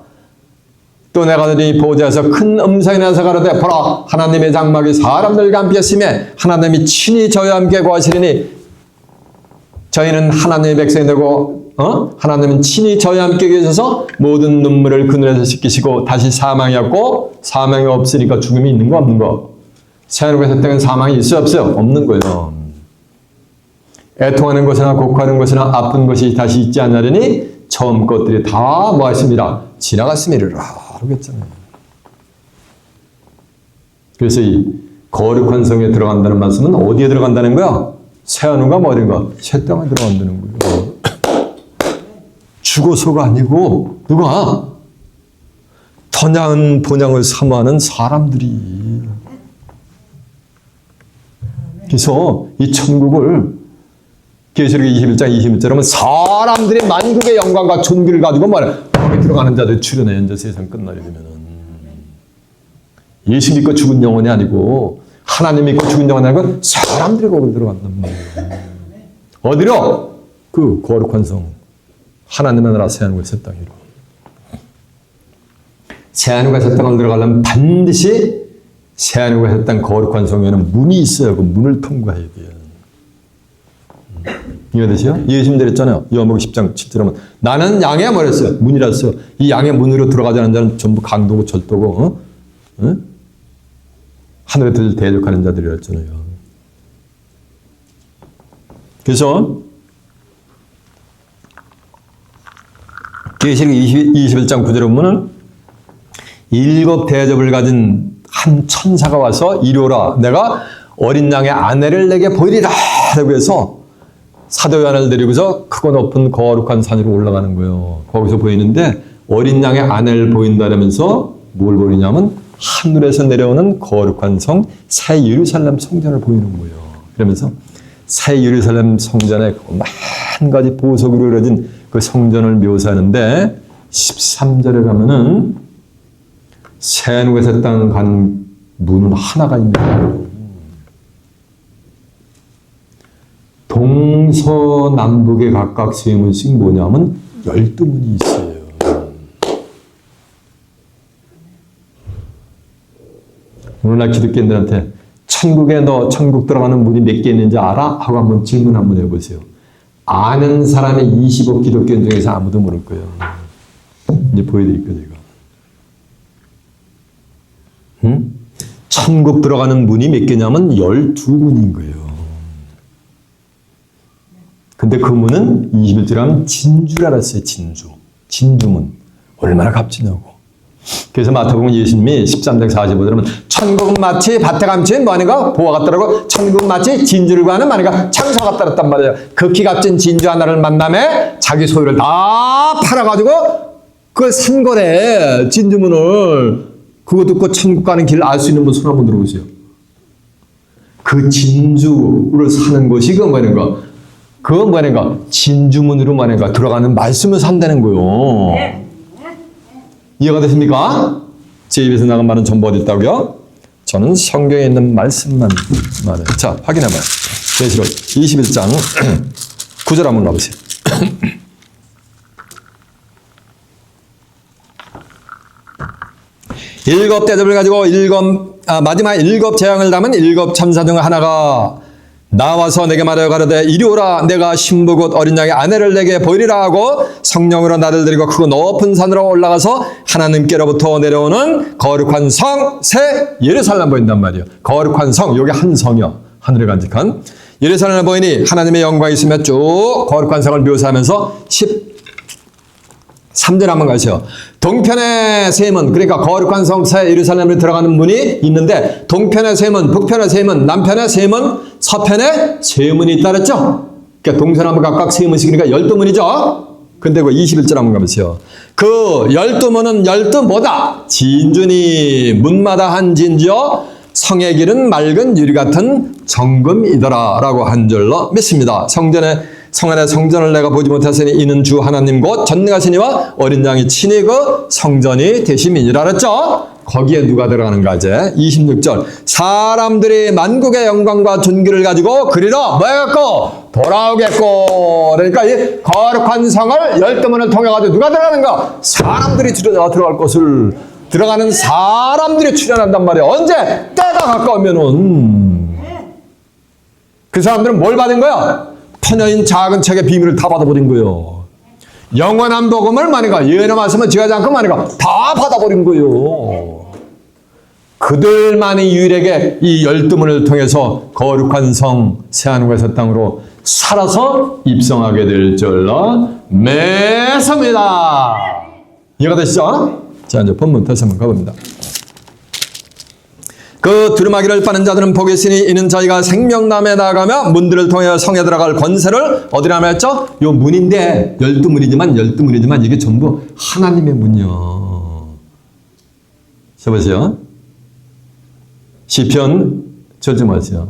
또 내가 들으니 보좌에서 큰 음성이 나서 가로되 보라 하나님의 장막이 사람들과 함께 있으며 하나님이 친히 저희와 함께 거하시리니 저희는 하나님의 백성이 되고 하나님은 친히 저희와 함께 계셔서 모든 눈물을 그늘에서 씻기시고 다시 사망이 없고 사망이 없으니까 죽음이 있는 거 없는 거? 새하늘과 새 땅은 사망이 있어요, 없어요? 없는 거예요. 애통하는 것이나 곡하는 것이나 아픈 것이 다시 있지 않으려니 처음 것들이 다 뭐하십니다? 지나갔음이라 그러겠잖아요. 그래서 이 거룩한 성에 들어간다는 말씀은 어디에 들어간다는 거야? 새하늘과 뭐 어딘가? 새 땅에 들어간다는 거예요. 죽어서가 아니고 누가? 더 나은 본향을 사모하는 사람들이. 그래서 이 천국을 계시록 21장 21절에 사람들이 만국의 영광과 존귀를 가지고 말해 거기 들어가는 자들 출현해. 이제 세상 끝나게 되면은 예수 믿고 죽은 영혼이 아니고 하나님 믿고 죽은 영혼이 아니고 사람들이 거기 들어간단 말이에요. 어디로? 그 거룩한 성 하나님의 나라 새하늘과 새 땅이로. 새하늘과 새 땅을 들어가려면 반드시 새하늘과 새 땅 거룩한 성에는 문이 있어야 그 문을 통과해야 돼요. 이해되세요? 예수님 드렸잖아요. 요한복음 10장 7절에 보면 나는 양의 뭐랬어요? 문이라서 이 양의 문으로 들어가지 않는 자는 전부 강도고 절도고 하늘에 대적하는 자들이었잖아요. 그래서 계시록 21장 9절에 보면은 7 대접을 가진 한 천사가 와서 이리 오라. 내가 어린 양의 아내를 내게 보이리라. 라고 해서 사도 요한을 데리고서 크고 높은 거룩한 산으로 올라가는 거예요. 거기서 보이는데 어린 양의 아내를 보인다라면서 뭘 보이냐면 하늘에서 내려오는 거룩한 성 새 예루살렘 성전을 보이는 거예요. 그러면서 새 예루살렘 성전에 한 가지 보석으로 이루어진 그 성전을 묘사하는데 13절에 가면은 새하늘과 새 땅 간 문은 하나가 있는 거예요. 동서남북에 각각 3문씩 뭐냐면 12문이 있어요. 오늘날 기독교인들한테 천국에 너 천국 들어가는 문이 몇 개 있는지 알아? 하고 한번 질문 한번 해보세요. 아는 사람이 20억 기독교인 중에서 아무도 모를 거예요. 이제 보여드릴게요, 제가. 천국 들어가는 문이 몇 개냐면 12문인 거예요. 근데 그 문은 21절에 하면 진주를 알았어요. 진주문. 얼마나 값지냐고. 그래서 마태복음 예수님이 13장 45절에 하면 천국은 마치 밭에 감춘 뭐 하는가? 보화 같더라고. 천국은 마치 진주를 구하는 뭐 하는가? 창소 같더랬단 말이에요. 극히 값진 진주 하나를 만남에 자기 소유를 다 팔아가지고 그걸 산 거래. 진주문을. 그거 듣고 천국 가는 길 알 수 있는 분 손 한번 들어보세요. 그 진주를 사는 것이 그 뭐하는가? 그건 뭐하는가? 진주문으로 뭐하는가? 들어가는 말씀을 산다는 거요. 이해가 되십니까? 제 입에서 나간 말은 전부 어디 있다고요? 저는 성경에 있는 말씀만 말해요. 자, 확인해봐요. 계시록 21장 9절 한번 가보세요. 일곱 대접을 가지고 마지막 7 재앙을 담은 7 천사 중 하나가 나와서 내게 말하여 가로되 이리 오라. 내가 신부 곧 어린 양의 아내를 내게 보이리라 하고 성령으로 나를 데리고 크고 높은 산으로 올라가서 하나님께로부터 내려오는 거룩한 성 새 예루살렘 보인단 말이에요. 거룩한 성, 여기 한 성이요. 하늘에 간직한 예루살렘을 보이니 하나님의 영광이 있으며 쭉 거룩한 성을 묘사하면서 13절 한번 가시죠. 동편의 셈은, 그러니까 거룩한 성 새 예루살렘에 들어가는 문이 있는데 동편의 셈은, 북편의 셈은, 남편의 셈은, 서편의 셈문이 있다 그랬죠? 그러니까 동서남북 각각 3문씩, 그러니까 12문이죠? 근데 그 21절 한번 가보세요. 그 12문은 12 뭐다? 진주니 문마다 한 진주여 성의 길은 맑은 유리 같은 정금이더라 라고 한 줄로 믿습니다. 성 안에 성전을 내가 보지 못하시니 이는 주 하나님 곧 전능하시니와 어린 양이 친히 그 성전이 되심이니라 그랬죠? 거기에 누가 들어가는가 이제 26절 사람들이 만국의 영광과 존귀를 가지고 그리러 뭐 해갖고 돌아오겠고. 그러니까 이 거룩한 성을 12문을 통해가지고 누가 들어가는가? 사람들이 들어갈 것을 들어가는 사람들이 출현한단 말이에요. 언제? 때가 가까우면은. 그 사람들은 뭘 받은 거야? 터녀인 작은 책의 비밀을 다 받아버린 거예요. 영원한 복음을 만약에 예언의 말씀을 지하지 않고 만약에 다 받아버린 거예요. 그들만이 유일하게 이 12문을 통해서 거룩한 성 새하늘과 땅으로 살아서 입성하게 될 줄로 믿습니다. 이해가 되시죠? 자, 이제 본문 다시 한번 가봅니다. 그 두루마기를 빠는 자들은 복이 있으니 이는 저희가 생명남에 나아가며 문들을 통해 성에 들어갈 권세를 얻으라 했죠? 요 문인데 12문이지만 이게 전부 하나님의 문이요. 자, 보세요. 시편 절지 마세요.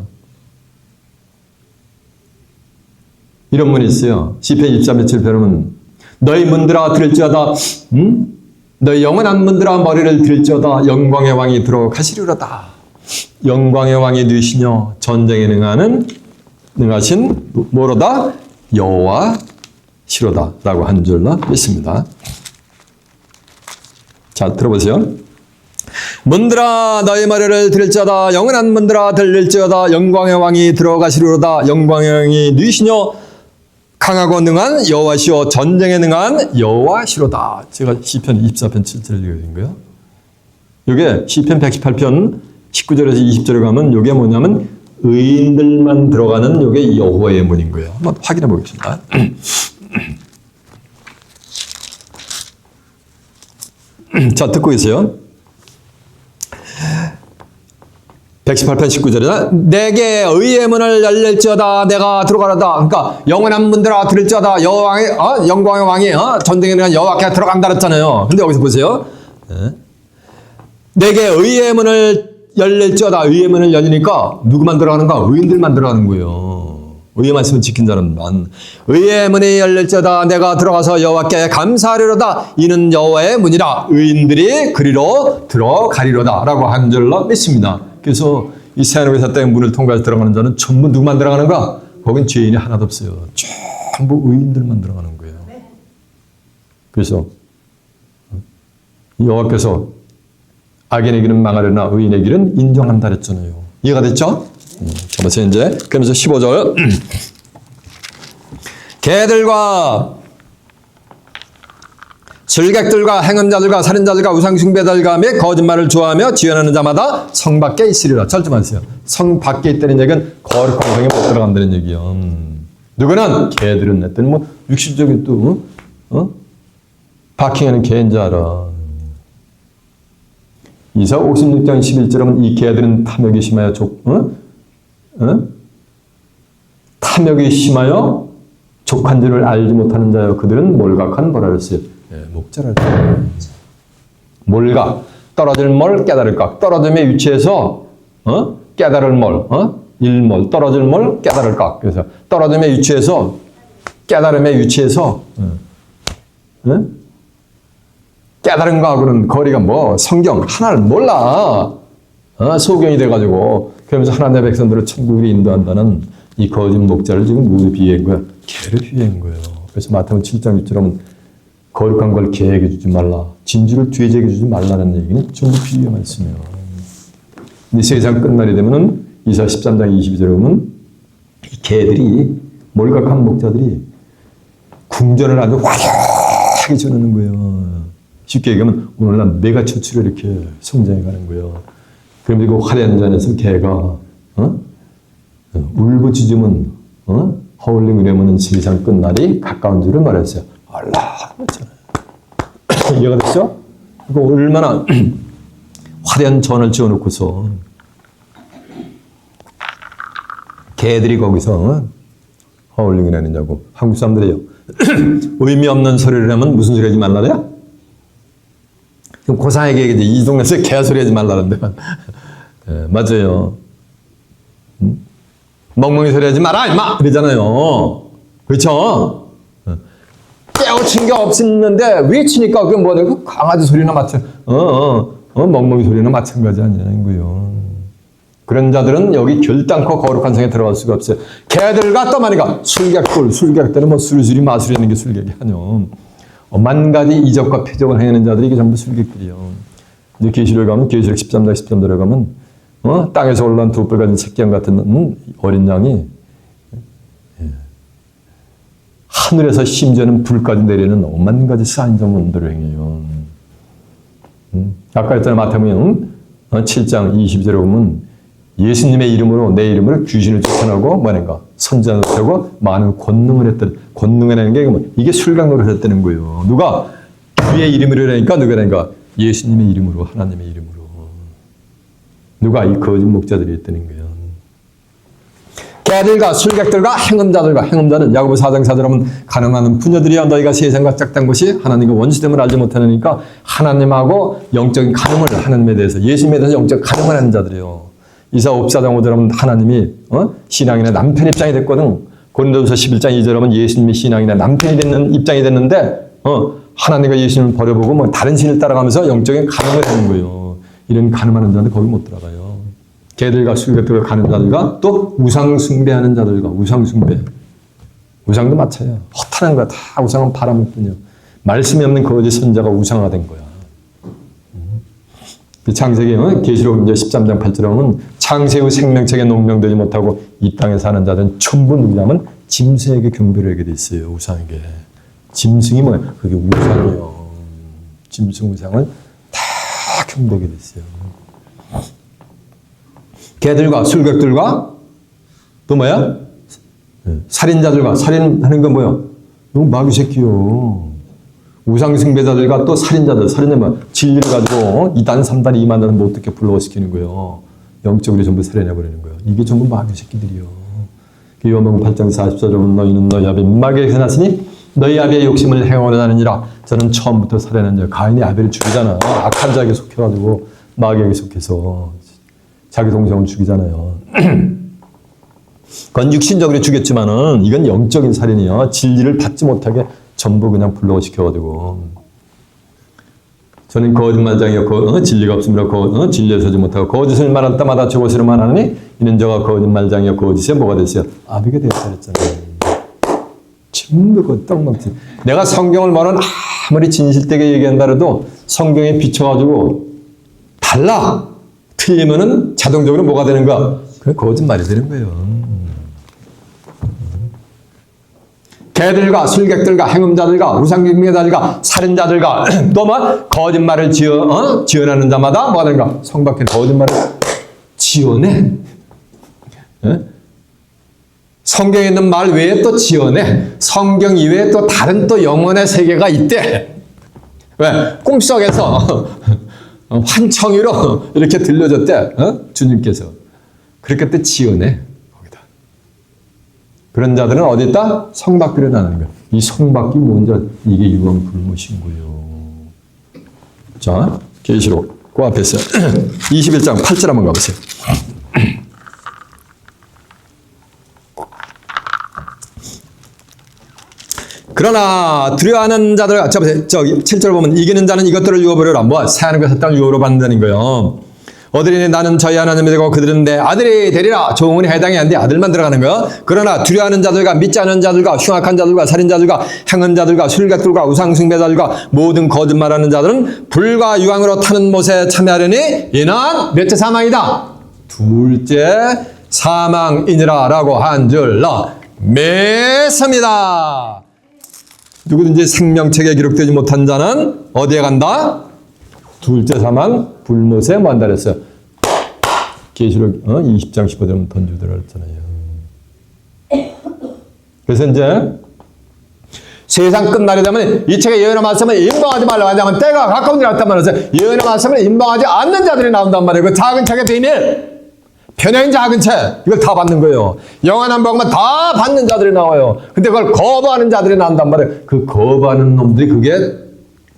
이런 문이 있어요. 시편 23편 보면 너희 문들아 들을지어다 너희 영원한 문들아 머리를 들을지어다 영광의 왕이 들어가시리로다. 영광의 왕이 누이시며 전쟁에 능하신 뭐로다? 여호와시로다 라고 한 줄로 믿습니다. 자, 들어보세요. 문들아 너희 머리를 들을지어다 영원한 문들아 들릴지어다 영광의 왕이 들어가시리로다. 영광의 왕이 누이시며 강하고 능한 여호와시오 전쟁에 능한 여호와시로다. 제가 시편 24편 7절을 읽은 거예요. 이게 시편 118편 19절에서 20절에 가면 이게 뭐냐면 의인들만 들어가는 이게 여호와의 문인 거예요. 한번 확인해 보겠습니다. 자, 듣고 계세요. 118편 19절이다. 내게 의의 문을 열릴지어다 내가 들어가려다. 그러니까 영원한 문들아 들을지어다 여호와의 영광의 왕이 전쟁에 대한 여호와께 들어간다 그랬잖아요. 근데 여기서 보세요. 내게 의의 문을 열릴지어다. 의의 문을 열리니까 누구만 들어가는가? 의인들만 들어가는 거예요. 의의 말씀을 지킨 자는만. 의의 문이 열릴지어다 내가 들어가서 여호와께 감사하리로다. 이는 여호와의 문이라 의인들이 그리로 들어가리로다 라고 한 줄로 믿습니다. 그래서 이 새하늘의 땅의 문을 통과해서 들어가는 자는 전부 누구만 들어가는가? 거긴 죄인이 하나도 없어요. 전부 의인들만 들어가는 거예요. 그래서 여호와께서 악인의 길은 망하려나 의인의 길은 인정한다 그랬잖아요. 이해가 됐죠? 자, 보세요 이제. 그러면서 15절 개들과 즐객들과 행음자들과 살인자들과 우상숭배자들과 및 거짓말을 좋아하며 지연하는 자마다 성 밖에 있으리라. 절제하세요. 성 밖에 있다는 얘기는 거룩한 성에 못 들어간다는 얘기요. 누구는? 개들은 냈더니 뭐 육신적인 또 바킹하는 개인 줄 알아. 이사 56장 11절에 보면 이 개들은 탐욕이 심하여 탐욕이 심하여 족한 줄을 알지 못하는 자여 그들은 몰각한 뭐라 그랬어요? 목자를 몰각 떨어질 몰 깨달을 각 떨어짐의 위치에서 깨달을 몰 일몰 떨어질 몰 깨달을 각 그래서 떨어짐의 위치에서 깨달음의 위치에서 깨달음과는 거리가 뭐 성경 하나를 몰라 소경이 돼가지고 그러면서 하나님의 백성들을 천국으로 인도한다는 이 거짓 목자를 지금 누구 비유한 거야? 개를 비유한 거예요. 그래서 마태복음 7장 6절은 거룩한 걸 개에게 주지 말라. 진주를 죄에게 주지 말라는 얘기는 전부 비유의 말씀이에요. 근데 세상 끝날이 되면은 이사 13장 22절에 보면 이 개들이 몰각한 목자들이 궁전을 아주 화려하게 전하는 거예요. 쉽게 얘기하면 오늘날 메가처치로 이렇게 성장해 가는 거예요. 그런데 그 화려한 잔에서 개가 울부짖으면 허울링 이러면 세상 끝날이 가까운 줄을 말했어요. 알라 그랬잖아요. 이해가 됐죠? 그거 얼마나 화려한 전을 지어놓고서 개들이 거기서 허울링을 하느냐고. 한국 사람들이요. 의미 없는 소리를 하면 무슨 소리 하지 말라래요? 좀 고상하게 얘기하지. 이 동네에서 개소리 하지 말라는데. 네, 맞아요. 멍멍이 소리 하지 마라 임마 그러잖아요. 그렇죠? 깨우친 게 없었는데 왜 치니까 그게 뭐냐 그 강아지 소리나 멍멍이 소리나 마찬가지 아니냐는 거예요. 그런 자들은 여기 결단코 거룩한 성에 들어갈 수가 없어요. 개들과 떠마니가 술객들은 뭐 술술이 마술이 하는 게 술객이 아니요. 만 가지 이적과 표적을 행하는 자들이 이게 전부 술객들이요. 이제 계시록 가면 계시록 13장 13절에 가면 땅에서 올라온 두 뿔 가진 새끼양 같은 어린 양이 하늘에서 심지어는 불까지 내리는 오만 가지 사인점 원들을 행해요. 아까 했잖아요. 마태복음 7장 22절에 보면 예수님의 이름으로 내 이름으로 귀신을 쫓아내고 뭐는가 선지자를 펴고 많은 권능을 했던 권능이라는 게 이게 술강도를 했다는 거예요. 누가 주의 이름으로 하니까 누가 하니까 예수님의 이름으로 하나님의 이름으로 누가 이 거짓 목자들이 했다는 거예요. 개들과 술객들과 행음자는 야고보 4장 4절에 보면 가늠하는 부녀들이야 너희가 세상과 짝단 것이 하나님과 원수됨을 알지 못하니까 하나님하고 영적인 가늠을 하나님에 대해서 예수님에 대해서 영적 가늠을 하는 자들이에요. 이사 5장 5절에 보면 하나님이 신앙인의 남편 입장이 됐거든. 고린도전서 11장 2절에 보면 예수님이 신앙인의 남편이 되는 입장이 됐는데 하나님과 예수님을 버려보고 뭐 다른 신을 따라가면서 영적인 가늠을 하는 거예요. 이런 가늠하는 자들 거기 못 들어가요. 개들과 술객들과 가는 자들과 또 우상 숭배하는 자들과 우상 숭배. 우상도 마찬가지야. 허탄한 거야. 다 우상은 바람일 뿐이야. 말씀이 없는 거짓 선자가 우상화된 거야. 창세기 계시록 이제 13장 8절에 보면 창세의 생명책에 농명되지 못하고 이 땅에 사는 자들은 전부 누구냐면 짐승에게 경배를 하게 돼 있어요. 우상에게. 짐승이 뭐야? 그게 우상이에요. 짐승 우상을 다 경배하게 돼 있어요. 개들과 술객들과 또 뭐야? 살인자들과 살인하는 건 뭐야? 이거 마귀 새끼요. 우상숭배자들과 또 살인자들, 살인자만 진리를 가지고 2단, 3단, 2만단을 못 듣게 불러시키는 거예요. 영적으로 전부 살해내버리는 거예요. 이게 전부 마귀 새끼들이요. 요한복음 8장 44절에 보면 너희는 너희 아비 마귀에게 해놨으니 너희 아비의 욕심을 행하려 하느니라. 저는 처음부터 살해낸 자 가인이 아벨을 죽이잖아. 악한 자에게 속해가지고 마귀에게 속해서 자기 동생을 죽이잖아요. 그건 육신적으로 죽였지만은 이건 영적인 살인이야. 진리를 받지 못하게 전부 그냥 불러시켜가지고 저는 거짓말장이요 진리가 없으므로 진리에 서지 못하고 거짓을 말할 때마다 저것으로 말하니 이는 저가 거짓말장이요 거짓에 뭐가 됐어요? 아비가 되었다 그랬잖아요. 전부 그 떡먹지. 내가 성경을 말은 아무리 진실되게 얘기한다 해도 성경에 비춰가지고 달라 틀리면은 자동적으로 뭐가 되는가? 그게 거짓말이 되는 거예요. 개들과 술객들과 행음자들과 우상경배자들과 살인자들과 또 뭐 거짓말을 지어내는 자마다 뭐가 되는가? 성밖에 거짓말을 지어내. 성경에 있는 말 외에 또 지어내. 성경 이외에 또 다른 또 영혼의 세계가 있대. 왜? 꿈속에서 환청이로 이렇게 들려줬대. 주님께서. 그렇게 또 지어내. 거기다. 그런 자들은 어디 있다? 성밖으로 나가는 거야. 이 성밖이 뭔지 이게 유황불못인 거예요. 자, 계시록 그 앞에 있어요. 21장 8절 한번 가보세요. 그러나 두려워하는 자들, 저기 7절 보면 이기는 자는 이것들을 유업으로라. 뭐 새하늘과 새 땅을 유업으로 받는다는 거예요. 어들이니 나는 저희 하나님이 되고 그들은 내 아들이 되리라. 종은 해당이 안 돼. 아들만 들어가는 거예요. 그러나 두려워하는 자들과 믿지 않는 자들과 흉악한 자들과 살인자들과 행음자들과 술객들과 우상숭배자들과 모든 거짓말하는 자들은 불과 유황으로 타는 못에 참여하려니 이는 몇째 사망이다. 둘째 사망이니라 라고 한 줄로 믿습니다. 누구든지 생명책에 기록되지 못한 자는 어디에 간다? 둘째 사망 불못에 만다 그랬어요. 계시록 20장 15절은 던져들어 그랬잖아요. 그래서 이제 세상 끝날이 되면 이 책의 예언의 말씀을 임방하지 말라. 왜냐하면 때가 가까운 줄 알았단 말이에요. 예언의 말씀을 임방하지 않는 자들이 나온단 말이에요. 그 작은 책의 비밀. 편향인 작은 책. 이걸 다 받는 거예요. 영원한 복음은 다 받는 자들이 나와요. 근데 그걸 거부하는 자들이 나온단 말이에요. 그 거부하는 놈들이 그게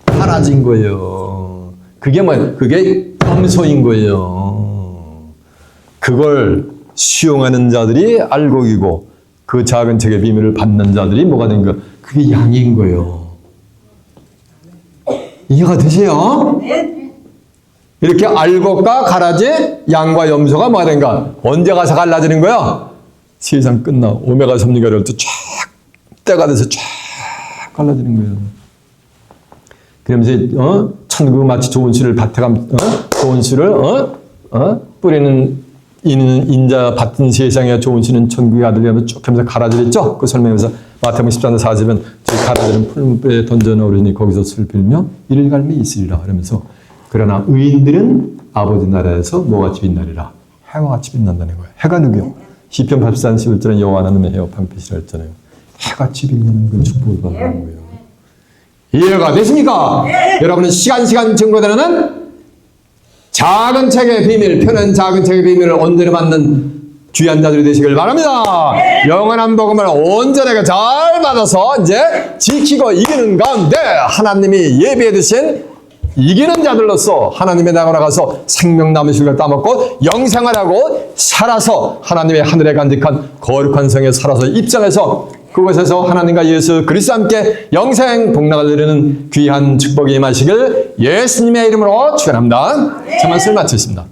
사라진 거예요. 그게 뭐예요? 그게 염소인 거예요. 그걸 수용하는 자들이 알곡이고 그 작은 책의 비밀을 받는 자들이 뭐가 된 거예요? 그게 양인 거예요. 이해가 되세요? 이렇게 알곡과 가라지, 양과 염소가 뭐가 된가? 언제 가서 갈라지는 거야? 세상 끝나. 오메가 섭리가 이럴 때 쫙, 때가 돼서 쫙 갈라지는 거예요. 그러면서, 천국 마치 좋은 씨를 밭에 가면, 좋은 씨를, 뿌리는 인자 받은 세상에 좋은 씨는 천국의 아들이 하면 쭉 하면서 갈아지랬죠? 그 설명에서 마태복음 14장 40은 저 갈아지는 풀무배에 던져 넣으려니 거기서 슬 빌며 이를 갈미 있으리라. 그러면서 그러나 의인들은 아버지 나라에서 뭐가 같이 빛나리라. 해와 같이 빛난다는 거예요. 해가 누구요? 시편 84편 11절에 여호와 하나님의 해와 방패시라 했잖아요. 해같이 빛나는 그 축복을 받는 거예요. 이해가 되십니까? 여러분은 시간 증거되는 작은 책의 비밀, 펴는 작은 책의 비밀을 온전히 받는 귀한 자들이 되시길 바랍니다. 영원한 복음을 온전하게 잘 받아서 이제 지키고 이기는 가운데 하나님이 예비해 두신 이기는 자들로서 하나님의 나라로 가서 생명나무 실과 따먹고 영생을 하고 살아서 하나님의 하늘에 간직한 거룩한 성에 살아서 입장해서 그곳에서 하나님과 예수 그리스도와 함께 영생 복락을 누리는 귀한 축복이 임하시길 예수님의 이름으로 축원합니다. 제 말씀을 마치겠습니다.